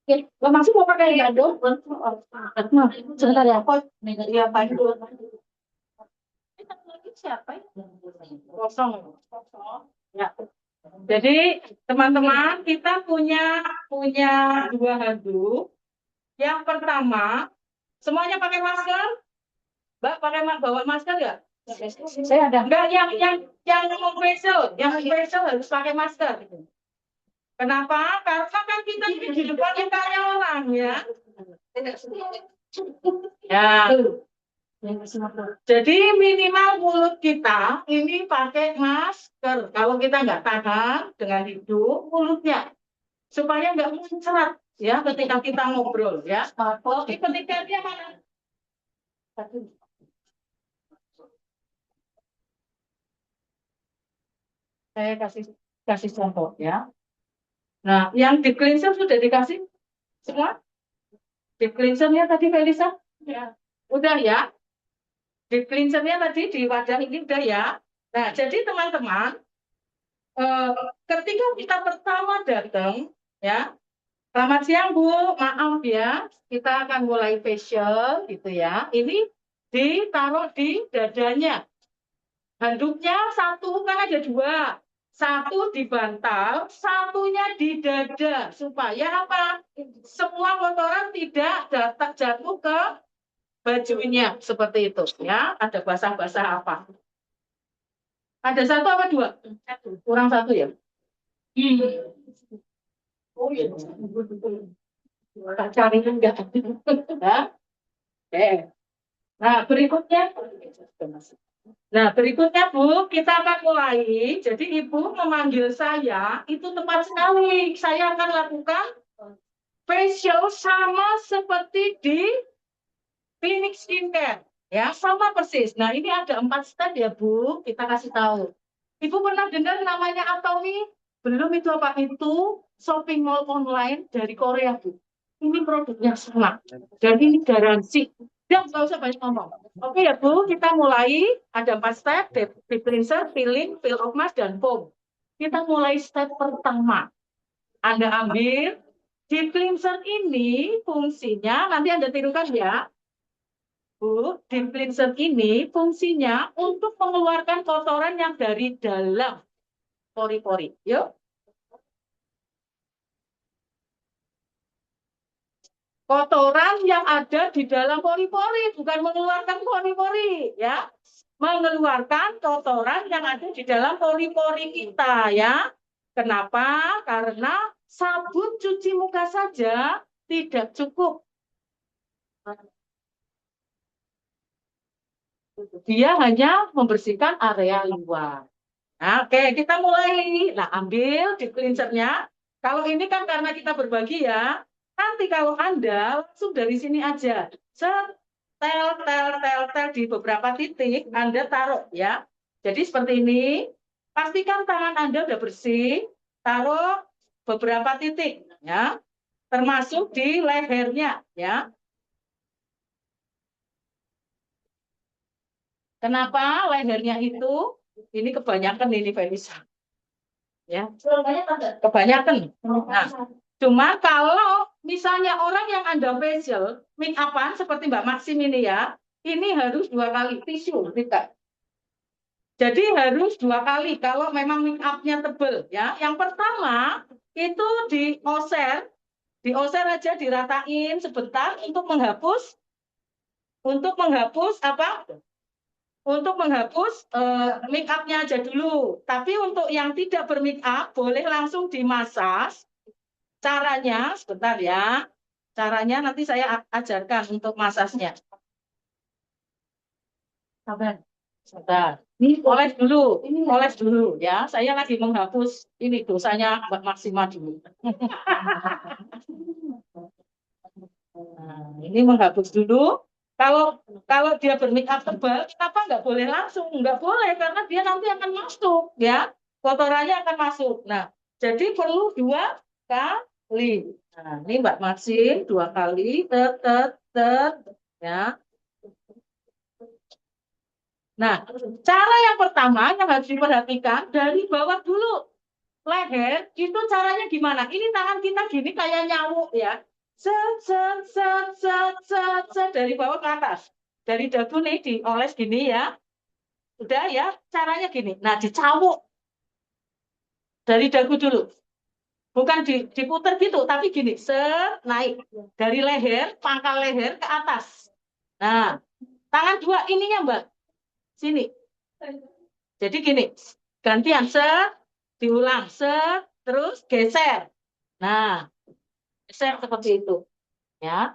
Oke, Mbak Maksud mau pakai gado? Nah, sebentar ya. Iya, Pak. Siapa ya? Kosong. Ya. Jadi teman-teman kita punya dua handuk. Yang pertama, semuanya pakai masker. Mbak bawa masker nggak? Saya ada. Enggak, yang facial, harus pakai masker. Kenapa? Karena kan kita ini di depan mukanya orang ya. Ya. Jadi minimal mulut kita ini pakai masker. Kalau kita nggak tahan dengan hidung, mulutnya supaya nggak muncrat ya ketika kita ngobrol ya. Oke, ketika dia mana? Saya kasih contoh ya. Nah, yang di cleanser sudah dikasih semua? Di cleansernya tadi Felisa? Ya. Udah ya? Di cleansernya tadi di wadah ini udah ya? Nah, jadi teman-teman, ketika kita pertama datang, ya, selamat siang Bu, maaf ya, kita akan mulai facial gitu ya. Ini ditaruh di dadanya. Handuknya satu kan ada dua. Satu di bantal, satunya di dada. Supaya apa? Semua kotoran tidak jatuh ke bajunya. Seperti itu. Ya, ada basah-basah apa. Ada satu apa dua? Satu. Kurang satu ya? Oh iya. Tak cari enggak. Ya. Nah, berikutnya. Nah, berikutnya Bu, kita akan mulai. Jadi Ibu memanggil saya, itu tepat sekali. Saya akan lakukan facial sama seperti di Phoenix Skincare. Ya, sama persis. Nah, ini ada 4 step ya Bu, kita kasih tahu. Ibu pernah dengar namanya Atomy? Belum itu apa? Itu shopping mall online dari Korea, Bu. Ini produknya sama. Dan ini garansi. Dan nggak usah banyak ngomong. Oke ya, Bu, kita mulai. Ada 4 step, deep cleanser, peeling, peel off mask, dan foam. Kita mulai step pertama. Anda ambil deep cleanser ini fungsinya, nanti Anda tirukan ya. Bu, deep cleanser ini fungsinya untuk mengeluarkan kotoran yang dari dalam pori-pori. Yuk. Kotoran yang ada di dalam pori-pori, bukan mengeluarkan pori-pori, ya. Mengeluarkan kotoran yang ada di dalam pori-pori kita, ya. Kenapa? Karena sabun cuci muka saja tidak cukup. Dia hanya membersihkan area luar. Nah, oke, kita mulai. Nah, ambil di cleansernya. Kalau ini kan karena kita berbagi ya, nanti kalau Anda langsung dari sini aja. Tel, tel, tel, tel di beberapa titik, Anda taruh ya. Jadi seperti ini, pastikan tangan Anda udah bersih, taruh beberapa titik ya, termasuk di lehernya ya. Kenapa lehernya itu? Ini kebanyakan ini Felisa. Ya, kebanyakan. Nah, cuma kalau misalnya orang yang Anda facial, make upan seperti Mbak Maxim ini ya, ini harus 2 kali tisu, tidak. Jadi harus 2 kali kalau memang make up-nya tebel ya. Yang pertama itu dioser aja, diratain sebentar untuk menghapus apa? Untuk menghapus make up-nya aja dulu. Tapi untuk yang tidak bermake up, boleh langsung dimasas. Caranya, sebentar ya. Caranya nanti saya ajarkan untuk masasnya. Sabar. Sebentar. Ini oles dulu ya. Saya lagi menghapus ini dosanya Mbak Maksima dulu. Nah, ini menghapus dulu. Kalau dia bermake up tebal, kenapa nggak boleh langsung? Nggak boleh karena dia nanti akan masuk, ya, kotorannya akan masuk. Nah, jadi perlu 2 kali. Nah, ini Mbak Maxim 2 kali, ya. Nah, cara yang pertama yang harus diperhatikan dari bawah dulu. Leher itu caranya gimana? Ini tangan kita gini kayak nyamuk ya. Set dari bawah ke atas. Dari dagu nih dioles gini ya. Udah ya, caranya gini. Nah, dicawuk dari dagu dulu. Bukan diputer gitu, tapi gini, set naik dari leher, pangkal leher ke atas. Nah, tangan 2 ininya, Mbak. Sini. Jadi gini, gantian set, diulang set, terus geser. Nah, geser seperti itu. Ya.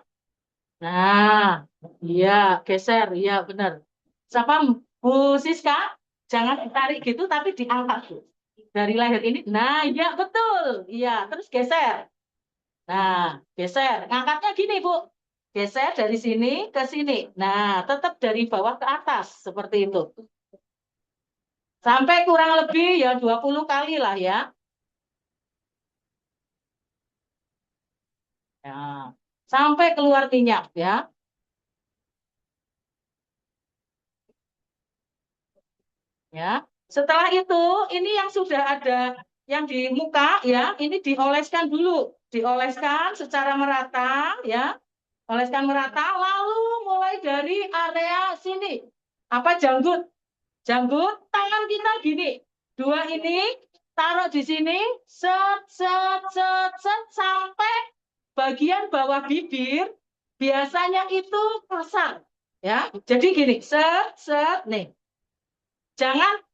Nah, iya, geser, iya benar. Siapa Bu Siska? Jangan ditarik gitu, tapi diangkat Bu. Dari leher ini. Nah, iya betul. Iya, terus geser. Nah, geser. Ngangkatnya gini Bu. Geser dari sini ke sini. Nah, tetap dari bawah ke atas seperti itu. Sampai kurang lebih ya 20 kali lah ya. Ya. Sampai keluar minyak ya. Ya. Setelah itu, ini yang sudah ada yang di muka ya, ini dioleskan dulu, dioleskan secara merata ya, oleskan merata, lalu mulai dari area sini, apa janggut, tangan kita gini, 2 ini taruh di sini, sampai bagian bawah bibir, biasanya itu kasar ya, jadi gini, nih. Jangan,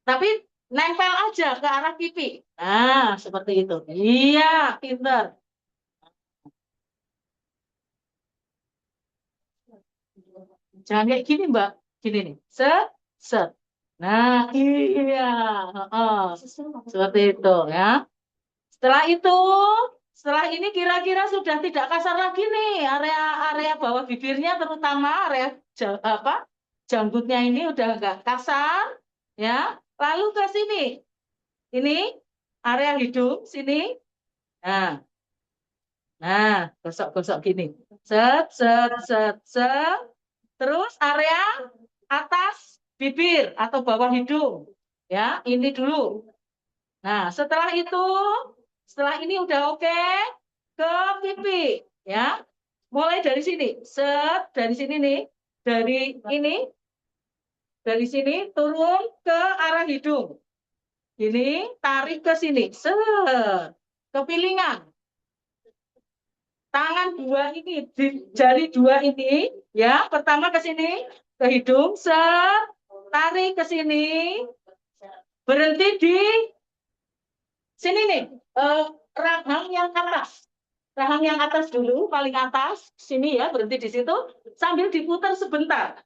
tapi nempel aja ke arah pipi. Nah, seperti itu. Iya, pinter. Jangan kayak gini, Mbak. Gini nih. Set, set. Nah, iya. Seperti itu ya. Setelah itu, setelah ini kira-kira sudah tidak kasar lagi nih. Area bawah bibirnya terutama area apa? Janggutnya ini udah enggak kasar ya. Lalu ke sini. Ini area hidung sini. Nah, gosok-gosok gini. Set, set, set, set. Terus area atas bibir atau bawah hidung. Ya, ini dulu. Nah, setelah ini udah oke, ke pipi, ya. Mulai dari sini, dari sini nih, dari sini turun ke arah hidung. Ini tarik ke sini, ke pilingan. Tangan dua ini, jari dua ini, ya, pertama ke sini, ke hidung, tarik ke sini, berhenti di sini nih, rahang yang atas. Rahang yang atas dulu, paling atas, sini ya, berhenti di situ, sambil diputar sebentar.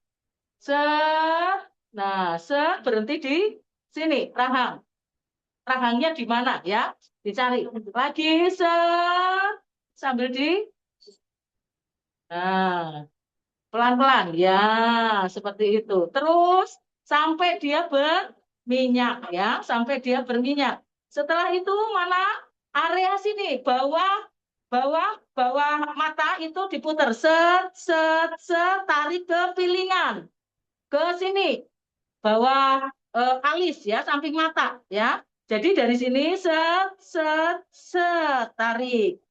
Berhenti di sini, rahang. Rahangnya di mana ya? Dicari. Lagi, sambil pelan-pelan, ya, seperti itu. Terus sampai dia berminyak, ya, sampai dia berminyak. Setelah itu mana area sini, bawah mata itu diputar, tarik ke pilingan, ke sini, bawah alis, ya, samping mata, ya. Jadi dari sini tarik.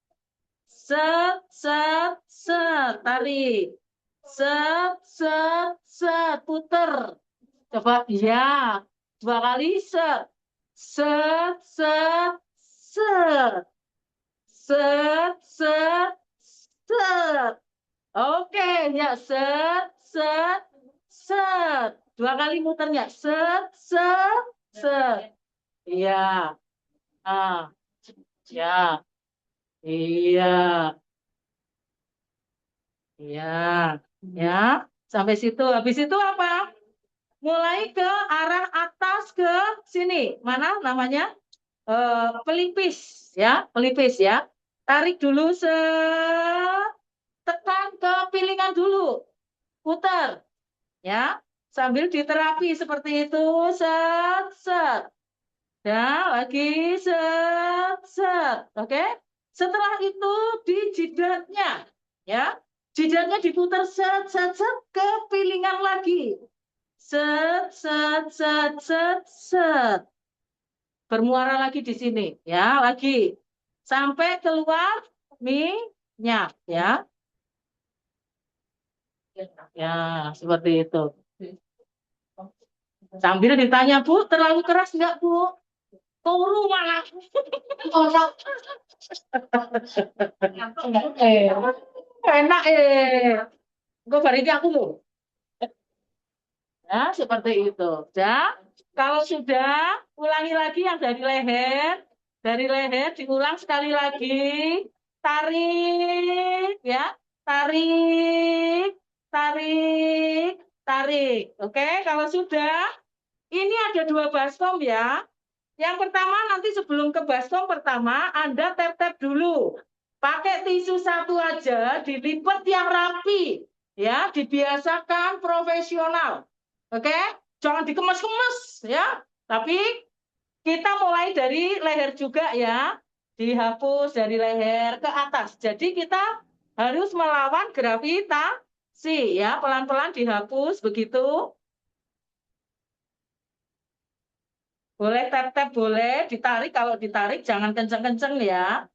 Tarik. Puter. Coba, ya. 2 kali, set, set, set. Oke, ya, set. 2 kali muternya, set. Iya. Ah, ya. Iya. Iya. Ya. Sampai situ. Habis itu apa? Mulai ke arah atas ke sini. Mana namanya? Pelipis, ya, pelipis, ya. Tarik dulu, tekan ke pilingan dulu. Putar, ya. Sambil diterapi seperti itu, set. Ya, lagi, set. Oke. Setelah itu di jidatnya, ya. Jidatnya diputar, set, ke pilingan lagi. Set. Bermuara lagi di sini, ya, lagi. Sampai keluar minyak, ya. Ya, seperti itu. Sambil ditanya, Bu, terlalu keras enggak, Bu? Turu malah. Enak, Gue bari aku loh. Ya, seperti itu. Ya, kalau sudah, ulangi lagi yang dari leher. Dari leher diulang sekali lagi. Tarik, ya. Tarik, tarik, tarik. Oke, kalau sudah, ini ada 2 baskom ya. Yang pertama nanti sebelum ke baskom pertama, Anda tap-tap dulu. Pakai tisu satu aja, dilipat yang rapi. Ya, dibiasakan profesional. Oke, jangan dikemas-kemas ya. Tapi kita mulai dari leher juga ya. Dihapus dari leher ke atas. Jadi kita harus melawan gravitasi ya. Pelan-pelan dihapus begitu. Boleh tap-tap, boleh ditarik. Kalau ditarik jangan kenceng-kenceng ya.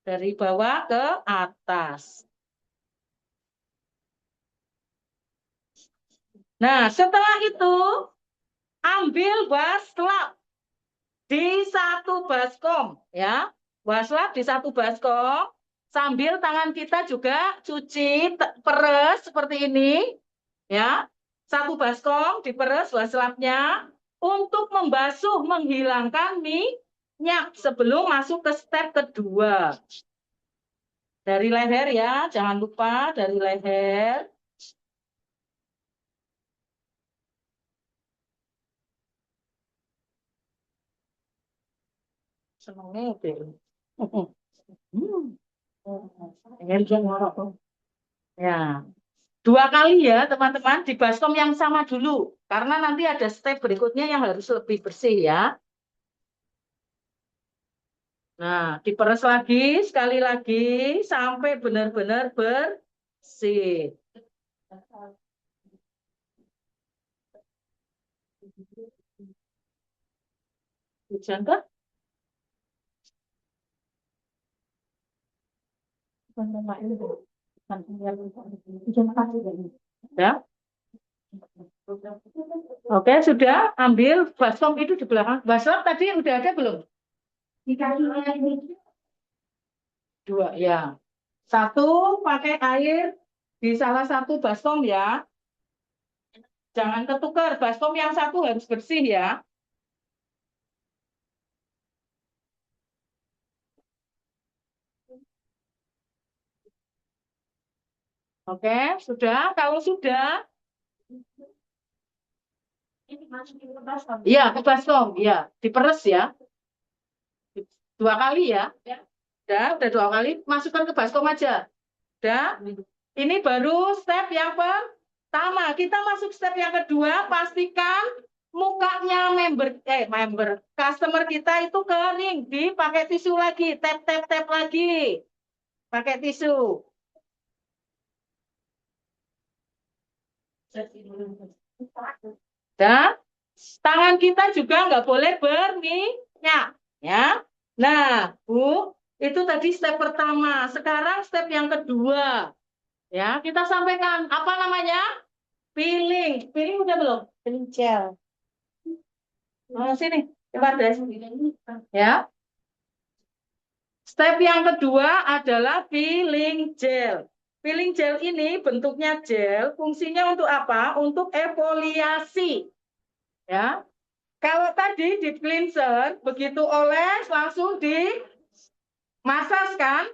Dari bawah ke atas. Nah, setelah itu ambil waslap di satu baskom ya. Waslap di satu baskom sambil tangan kita juga cuci peres seperti ini ya. Satu baskom diperes waslapnya untuk membasuh menghilangkan minyak sebelum masuk ke step kedua. Dari leher ya, jangan lupa dari leher. Senengnya itu. Ya, 2 kali ya teman-teman di baskom yang sama dulu. Karena nanti ada step berikutnya yang harus lebih bersih ya. Nah, diperes lagi, sekali lagi, sampai benar-benar bersih. Hujan kah? Ya. Oke, sudah. Ambil baskom itu di belakang. Baskom tadi udah ada belum? Dua, ya. Satu pakai air di salah satu baskom ya. Jangan ketukar. Baskom yang satu harus bersih ya. Oke, sudah. Kalau sudah, iya ke baskom, ya, diperes ya. Dua kali ya. Udah dua kali. Masukkan ke baskom aja. Udah. Ini baru step yang pertama. Kita masuk step yang kedua. Pastikan mukanya member customer kita itu kering. Dipakai tisu lagi. Tap lagi. Pakai tisu. Dan tangan kita juga nggak boleh berminyak, ya. Nah, Bu, itu tadi step pertama. Sekarang step yang kedua, ya. Kita sampaikan apa namanya? Peeling. Peeling udah belum? Peeling gel. Oh, sini, coba deh. Ya. Step yang kedua adalah peeling gel. Peeling gel ini bentuknya gel, fungsinya untuk apa? Untuk efoliasi. Ya. Kalau tadi di cleanser, begitu oles langsung dimasas kan?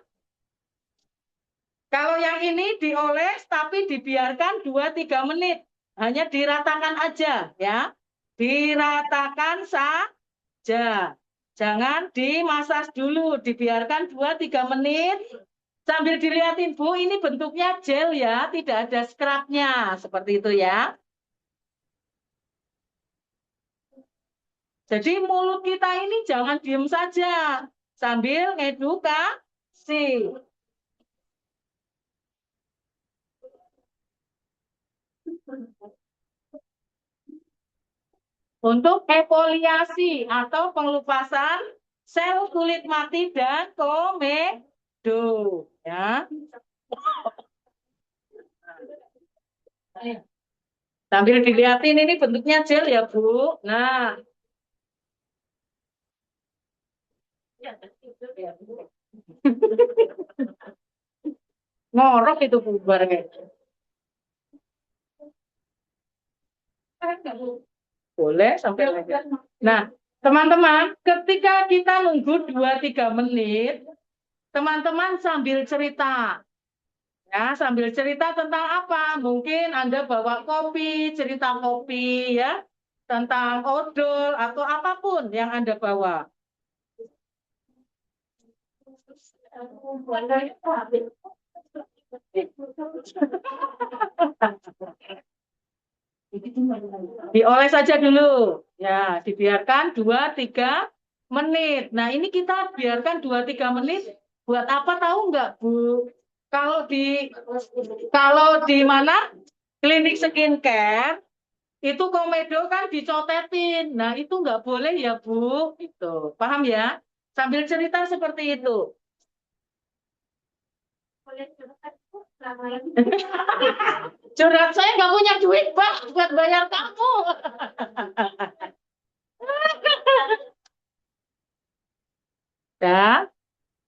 Kalau yang ini dioles tapi dibiarkan 2-3 menit. Hanya diratakan aja ya. Diratakan saja. Jangan dimasas dulu, dibiarkan 2-3 menit. Sambil dilihatin, Bu, ini bentuknya gel ya, tidak ada scrubnya. Seperti itu ya. Jadi mulut kita ini jangan diem saja, sambil ngedukasi. Untuk efoliasi atau pengelupasan sel kulit mati dan komedo. Ya. Sambil dilihatin ini bentuknya gel ya, Bu. Nah. Ngorok itu bubarnya. Boleh sampai lagi. Nah, teman-teman, ketika kita nunggu 2-3 menit, teman-teman sambil cerita. Ya, sambil cerita tentang apa? Mungkin Anda bawa kopi, cerita kopi ya, tentang odol atau apapun yang Anda bawa. Dioles saja dulu. Ya, dibiarkan 2-3 menit. Nah, ini kita biarkan 2-3 menit buat apa tahu nggak, Bu? Kalau di mana? Klinik skincare itu komedo kan dicotetin. Nah, itu nggak boleh ya, Bu. Itu. Paham ya? Sambil cerita seperti itu. Curhat, saya nggak punya duit, Pak, buat bayar kamu. Ya,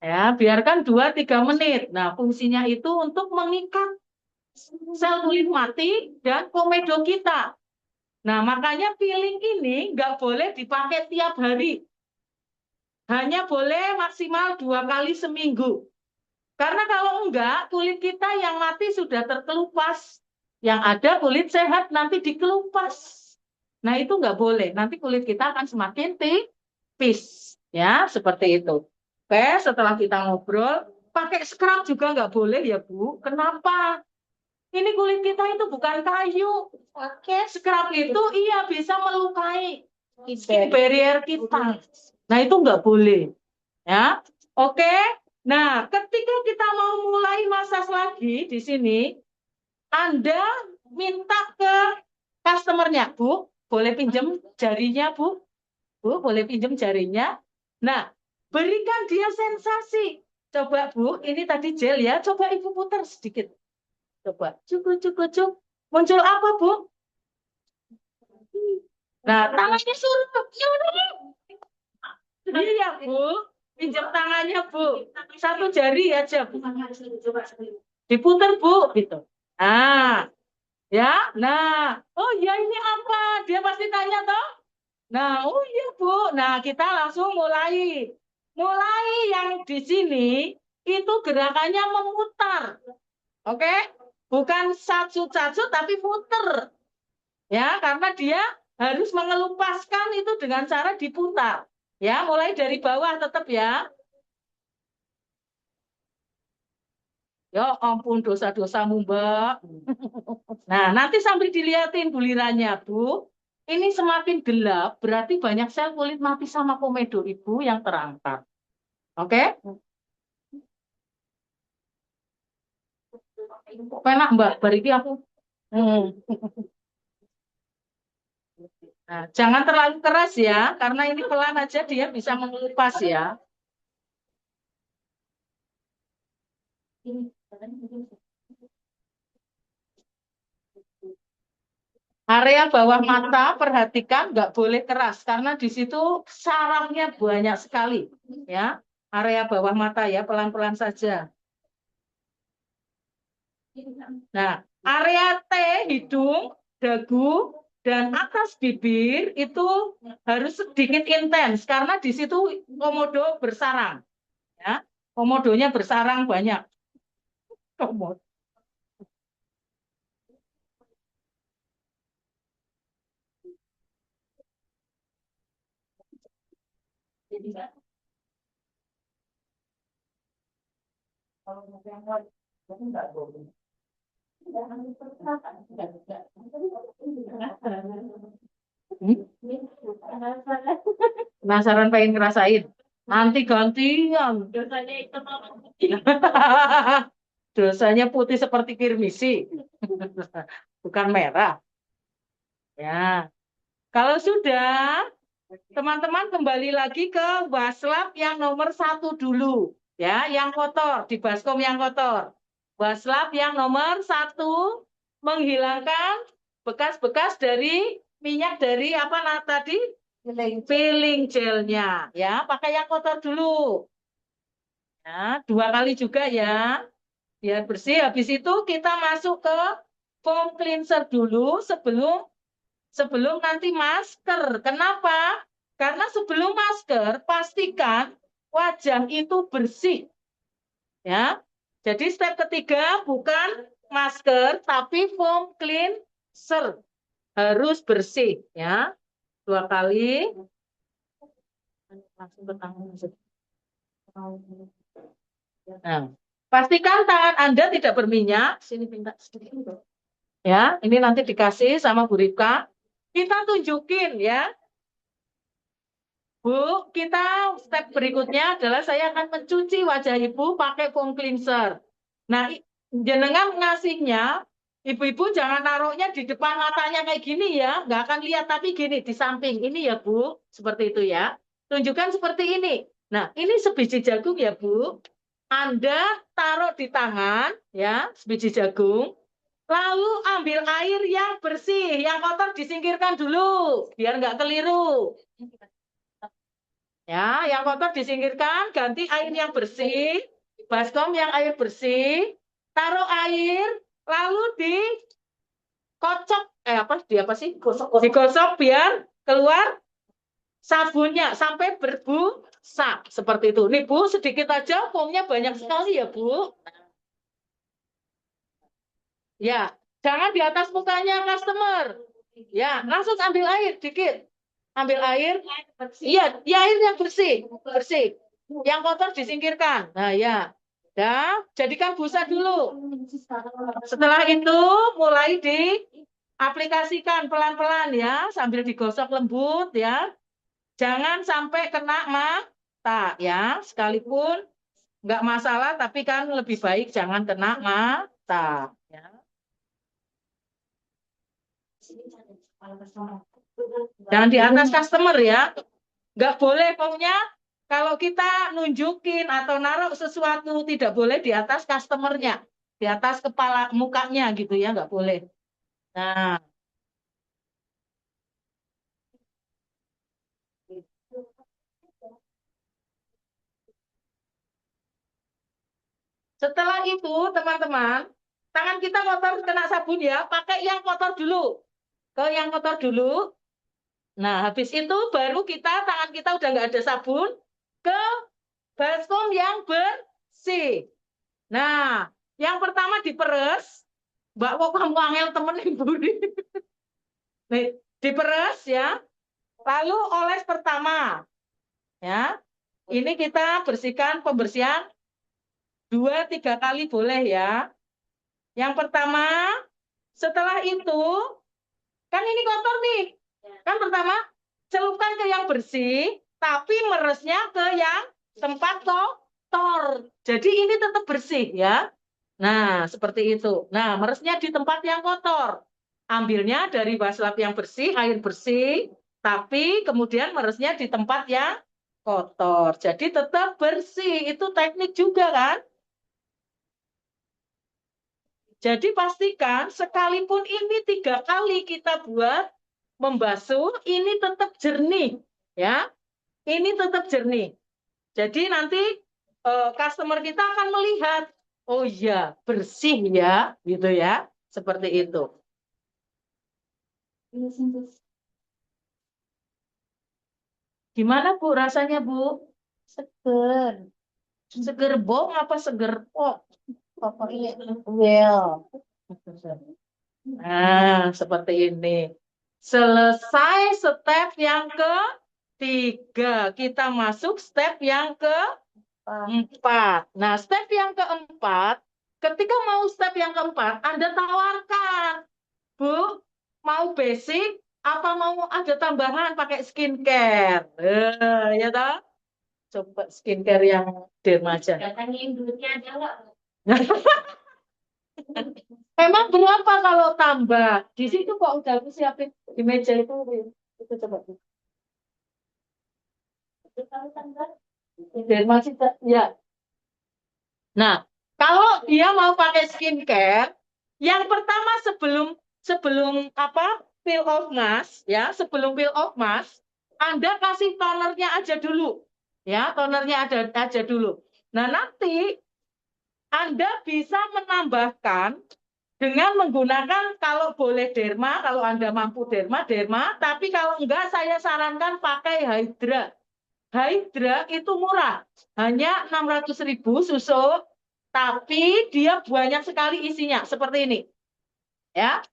ya, biarkan 2-3 menit. Nah, fungsinya itu untuk mengikat sel kulit mati dan komedo kita. Nah, makanya peeling ini nggak boleh dipakai tiap hari. Hanya boleh maksimal 2 kali seminggu. Karena kalau enggak, kulit kita yang mati sudah terkelupas. Yang ada kulit sehat nanti dikelupas. Nah, itu nggak boleh. Nanti kulit kita akan semakin tipis. Ya, seperti itu. Oke, setelah kita ngobrol, pakai scrub juga nggak boleh ya, Bu. Kenapa? Ini kulit kita itu bukan kayu. Oke, scrub itu iya bisa melukai skin barrier kita. Nah, itu nggak boleh. Ya, oke. Nah, ketika kita mau mulai massage lagi di sini, Anda minta ke customernya, Bu, boleh pinjam jarinya, Bu? Bu, boleh pinjam jarinya? Nah, berikan dia sensasi. Coba, Bu, ini tadi gel ya. Coba Ibu putar sedikit. Coba, cukup, cukup, cukup. Muncul apa, Bu? Nah, tangannya suruh. Iya, Bu. Pinjam tangannya, Bu. Satu jari aja, Bu. Diputar, Bu. Gitu. Nah, ya. Nah, oh ya ini apa? Dia pasti tanya, toh? Nah, oh iya, Bu. Nah, kita langsung mulai. Mulai yang di sini, itu gerakannya memutar. Oke? Bukan satu-satu, tapi muter. Ya, karena dia harus mengelupaskan itu dengan cara diputar. Ya, mulai dari bawah tetap ya. Ya ampun dosa-dosamu, Mbak. Nah, nanti sambil dilihatin bulirannya, Bu. Ini semakin gelap, berarti banyak sel kulit mati sama komedo Ibu yang terangkat. Oke? Penak, Mbak. Berarti aku. Hmm. Nah, jangan terlalu keras ya, karena ini pelan aja dia bisa mengelupas ya. Area bawah mata perhatikan nggak boleh keras karena di situ sarangnya banyak sekali ya. Area bawah mata ya pelan-pelan saja. Nah, area T hidung, dagu dan atas bibir itu harus sedikit intens karena di situ komodo bersarang ya. Komodonya bersarang banyak. Komodo. Penasaran pengen ngerasain. Nanti gantian. Dosanya putih seperti kirmisi. Bukan merah. Ya. Kalau sudah, teman-teman kembali lagi ke waslap yang nomor 1 dulu. Ya, yang kotor. Di baskom yang kotor. Waslap yang nomor 1 menghilangkan bekas-bekas dari minyak dari apa tadi? Peeling gelnya. Ya, pakai yang kotor dulu. Ya, 2 kali juga ya. Biar bersih. Habis itu kita masuk ke foam cleanser dulu sebelum sebelum nanti masker. Kenapa? Karena sebelum masker pastikan wajah itu bersih. Ya. Jadi step ketiga bukan masker tapi foam cleanser. Harus bersih ya. 2 kali. Langsung ke tangan. Nah, pastikan tangan Anda tidak berminyak. Sini minta sedikit. Ya, ini nanti dikasih sama Bu Ripka. Kita tunjukin ya. Bu, kita step berikutnya adalah saya akan mencuci wajah Ibu pakai foam cleanser. Nah, jenengan ngasihnya, Ibu-ibu jangan naruhnya di depan matanya kayak gini ya. Nggak akan lihat, tapi gini, di samping. Ini ya, Bu. Seperti itu ya. Tunjukkan seperti ini. Nah, ini sebiji jagung ya, Bu. Anda taruh di tangan, ya, sebiji jagung. Lalu ambil air yang bersih, yang kotor disingkirkan dulu, biar nggak keliru. Ya, yang kotor disingkirkan, ganti air yang bersih, baskom yang air bersih, taruh air, lalu dikocok, apa sih? Digosok biar keluar sabunnya sampai berbusa seperti itu. Nih Bu, sedikit aja, foamnya banyak sekali ya Bu. Ya, jangan di atas mukanya customer. Ya, langsung ambil air dikit. Ambil air. Iya, ya air yang bersih, bersih. Yang kotor disingkirkan. Nah, ya. Dah, jadikan busa dulu. Setelah itu mulai diaplikasikan pelan-pelan ya, sambil digosok lembut ya. Jangan sampai kena mata ya. Sekalipun nggak masalah, tapi kan lebih baik jangan kena mata. Ya. Jangan di atas customer ya. Nggak boleh pokoknya kalau kita nunjukin atau naruh sesuatu tidak boleh di atas customernya. Di atas kepala mukanya gitu ya, nggak boleh. Nah, setelah itu teman-teman, tangan kita kotor kena sabun ya, pakai yang kotor dulu. Ke yang kotor dulu. Nah, habis itu baru kita, tangan kita udah nggak ada sabun, ke baskom yang bersih. Nah, yang pertama diperes. Mbak, kok kamu angel temen ibu nih? Nih, diperes ya. Lalu oles pertama. Ya. Ini kita bersihkan pembersihan 2-3 kali boleh ya. Yang pertama, setelah itu, kan ini kotor nih. Kan pertama, celupkan ke yang bersih, tapi meresnya ke yang tempat kotor. Jadi ini tetap bersih ya. Nah, seperti itu. Nah, meresnya di tempat yang kotor. Ambilnya dari wastafel yang bersih, air bersih, tapi kemudian meresnya di tempat yang kotor. Jadi tetap bersih. Itu teknik juga kan? Jadi pastikan sekalipun ini 3 kali kita buat membasuh, ini tetap jernih. Ya, ini tetap jernih. Jadi nanti customer kita akan melihat, oh iya bersih ya, gitu ya, seperti itu. Gimana Bu rasanya Bu? Seger. Seger bong apa seger pok? Pokoknya well. Nah, seperti ini. Selesai step yang ketiga, kita masuk step yang keempat. Nah, step yang keempat, ketika mau step yang keempat, Anda tawarkan, Bu, mau basic, apa mau ada tambahan pakai skincare? Ya toh? Coba skincare yang derma aja. Datangin duitnya ada nggak? Memang berapa kalau tambah? Di situ kok udah aku siapin di meja itu. Itu coba. Derma kita, ya. Nah, kalau dia mau pakai skincare, yang pertama sebelum sebelum apa peel off mask, ya, sebelum peel off mask, Anda kasih tonernya aja dulu, ya, tonernya ada aja dulu. Nah, nanti Anda bisa menambahkan dengan menggunakan kalau boleh derma, kalau Anda mampu derma, derma, tapi kalau enggak saya sarankan pakai Hydra. Hydra itu murah, hanya 600.000 susu, tapi dia banyak sekali isinya, seperti ini. Ya,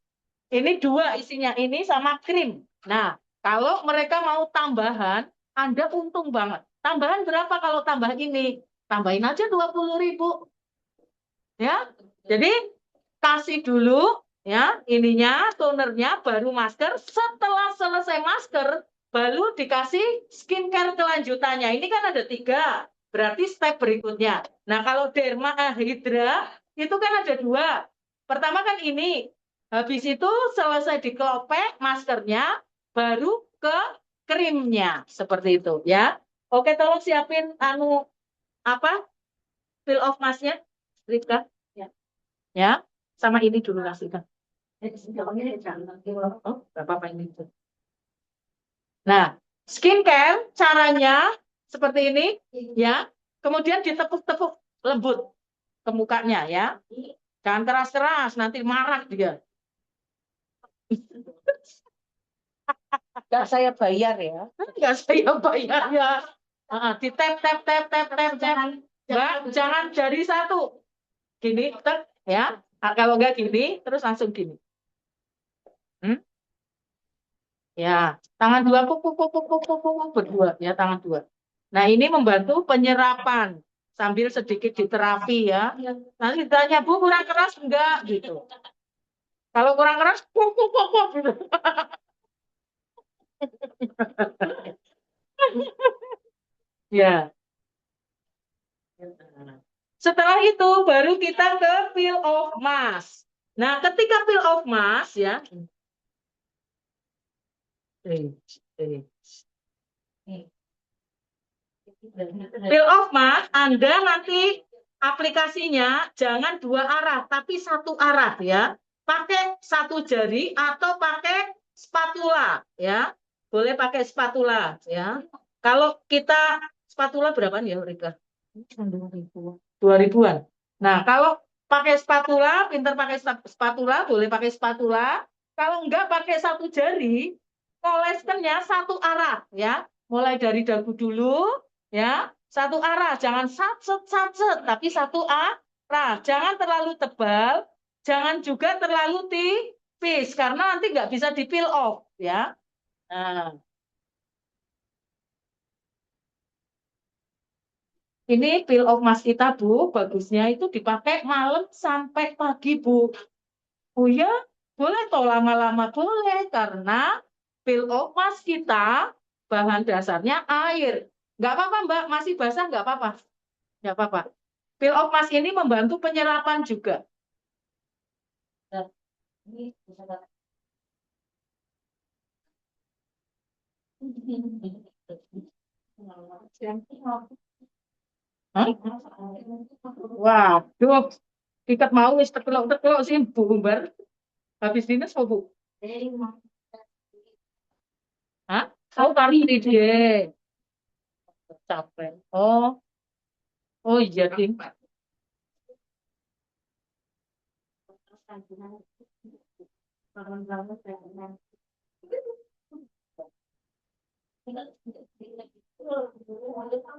ini 2 isinya, ini sama krim. Nah, kalau mereka mau tambahan, Anda untung banget. Tambahan berapa kalau tambah ini? Tambahin aja 20.000. Ya, jadi kasih dulu ya ininya tonernya baru masker. Setelah selesai masker baru dikasih skincare kelanjutannya. Ini kan ada 3, berarti step berikutnya. Nah, kalau derma hydra itu kan ada 2. Pertama kan ini, habis itu selesai dikelopek maskernya baru ke krimnya seperti itu ya. Oke, tolong siapin apa peel off masknya, Rika. Ya. Ya, sama ini dulu kasihkan. Oh, gak apa-apa ini. Nah, skincare caranya seperti ini, ya. Kemudian ditepuk-tepuk lembut ke mukanya, ya. Jangan keras-keras, nanti marah dia. Gak saya bayar ya. Gak saya bayar ya. Di tap, tap, tap, tap, tap, tap. Mbak, jangan dari satu. Gini, tek, ya. Kalau enggak gini, terus langsung gini. Ya, tangan 2 berdua ya, tangan 2. Nah, ini membantu penyerapan sambil sedikit diterapi ya. Nanti ditanya, Bu, kurang keras enggak gitu. Kalau kurang keras, gitu. Ya. Setelah itu baru kita ke peel of mass. Nah, ketika peel of mass ya. Peel of mass Anda nanti aplikasinya jangan dua arah tapi satu arah ya. Pakai satu jari atau pakai spatula ya. Boleh pakai spatula ya. Kalau kita spatula berapaan ya, Rika? 2000-an. Nah, kalau pakai spatula, pinter pakai spatula, boleh pakai spatula. Kalau enggak pakai satu jari, oleskannya satu arah ya. Mulai dari dagu dulu ya, satu arah, jangan satset, tapi satu arah. Jangan terlalu tebal, jangan juga terlalu tipis karena nanti nggak bisa di peel off ya. Nah, ini peel off mask kita, Bu. Bagusnya itu dipakai malam sampai pagi, Bu. Oh ya, boleh toh lama-lama boleh. Karena peel off mask kita bahan dasarnya air. Nggak apa-apa, Mbak. Masih basah nggak apa-apa. Nggak apa-apa. Peel off mask ini membantu penyerapan juga. Nah, ini Hah? Waduh, ikat mau wis tekelok-tekelok sih Bu Umbar. Habis dinas apa Bu? Hah? Oh, Car Free Day. Capek. Oh iya, Ding.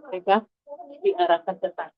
Mereka diarahkan ke sana.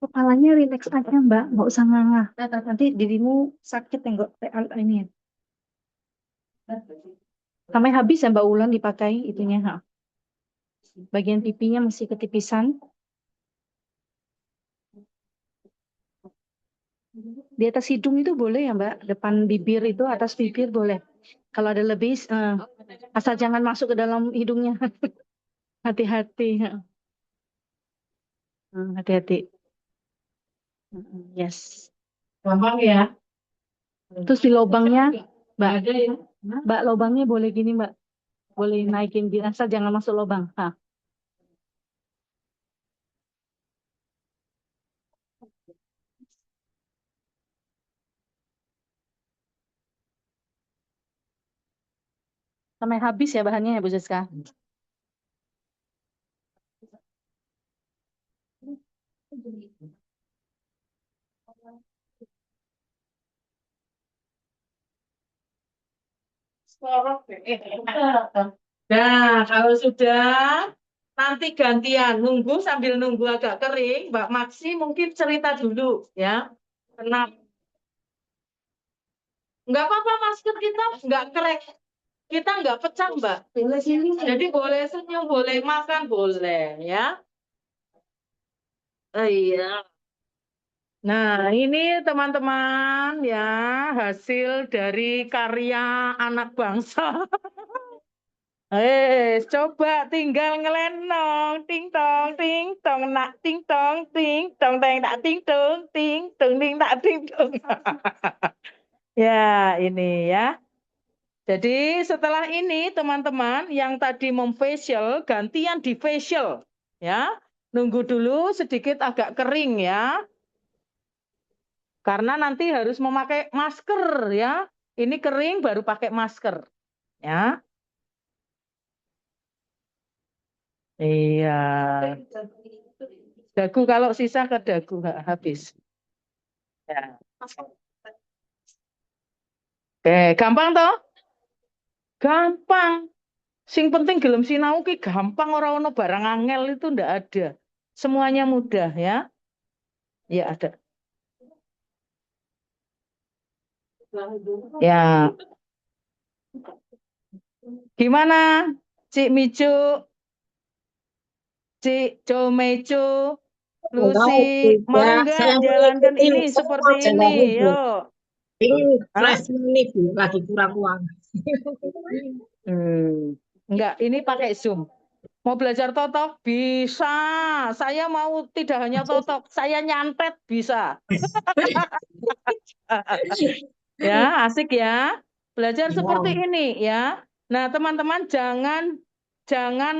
Kepalanya rileks aja Mbak, nggak usah ngangah. Nanti dirimu sakit tenggok ini ya. Sampai habis ya Mbak Ulan dipakai itunya. Ha. Bagian pipinya masih ketipisan. Di atas hidung itu boleh ya Mbak, depan bibir itu atas bibir boleh. Kalau ada lebih, asal jangan masuk ke dalam hidungnya. Hati-hati. Hati-hati. Yes. Gampang ya. Terus di lubangnya, Mbak, Ada ya. Mbak lubangnya boleh gini Mbak, boleh naikin asal jangan masuk lubang. Ha. Sampai habis ya bahannya ya Bu Siska. Nah, kalau sudah nanti gantian nunggu sambil nunggu agak kering, Mbak Maksi mungkin cerita dulu ya. Kenapa? Nggak apa-apa masker kita nggak kerek, kita nggak pecah Mbak. Jadi boleh senyum, boleh makan, boleh ya. Oh, iya. Nah, ini teman-teman ya hasil dari karya anak bangsa. Coba tinggal ngelenong, ting tong nak ting tong tak ting tong tak ting tong. Ya, ini ya. Jadi setelah ini teman-teman yang tadi memfacial gantian di facial ya. Nunggu dulu sedikit agak kering ya. Karena nanti harus memakai masker ya. Ini kering baru pakai masker ya. Iya. Dagu kalau sisa ke dagu habis. Ya. Oke, gampang toh? Gampang. Sing penting gelem sinau ki gampang, ora ono barang angel itu ndak ada. Semuanya mudah ya. Ya ada. Ya. Gimana? Cik Micu, Cik Comecu, Lucy, mau Ya, nggak saya mau jalankan ikutin ini semua seperti ini? jalan Bu. Yuk. Ini Hah? flash nih Bu, lagi kurang uang. Enggak, ini pakai Zoom. Mau belajar totok? Bisa. Saya mau tidak hanya totok, saya nyantet bisa. Ya, asik ya. Belajar seperti Ya, ini ya. Nah, teman-teman jangan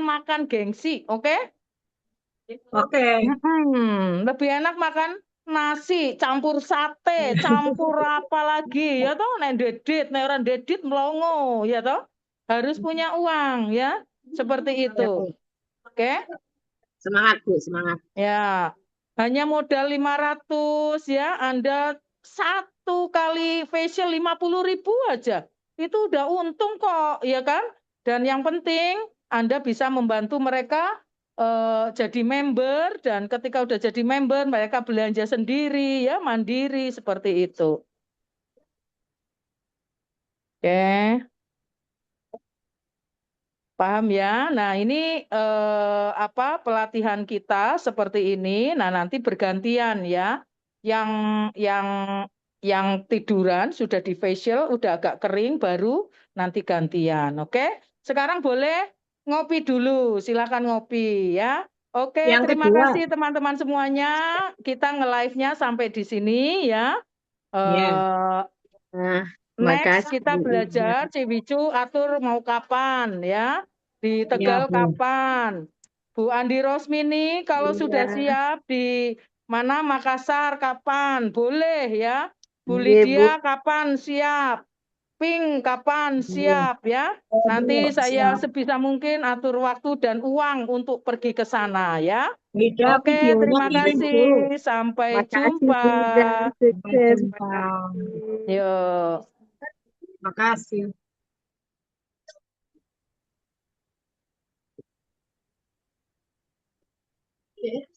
makan gengsi, oke? oke. Lebih enak makan nasi, campur sate, campur apa lagi, ya toh? Nek dedit, nek orang dedit melongo, ya toh? Harus punya uang, ya. Seperti itu. Ya, Bu. Oke? Semangat Bu, semangat. Ya. Hanya modal 500 ya, Anda satu kali facial 50.000 aja. Itu udah untung kok, ya kan? Dan yang penting Anda bisa membantu mereka jadi member, dan ketika udah jadi member mereka belanja sendiri ya, mandiri seperti itu. Oke, paham ya? Nah, ini apa pelatihan kita seperti ini. Nah, nanti bergantian ya. Yang yang yang tiduran sudah di facial, udah agak kering baru nanti gantian. Oke? Sekarang boleh ngopi dulu. Silakan ngopi ya. Oke, Yang terima kedua, kasih teman-teman semuanya. Kita nge-live-nya sampai di sini ya. ya. Eh, Nah, Next makasih kita Bu. belajar Cibicu atur mau kapan ya. Di Ya, Tegal Bu. kapan. Bu Andi Rosmini kalau sudah Iya, siap di mana Makassar kapan? Boleh ya. Bu iya, Bu. Lydia kapan siap? Pink kapan Iya. siap ya. Nanti Bu, saya siap. sebisa mungkin atur waktu dan uang untuk pergi ke sana ya. Beda Oke, videonya terima kirim kasih. Bu. Sampai Makasih jumpa. dan Sampai sukses. jumpa. Yuk. Makasih. Oke.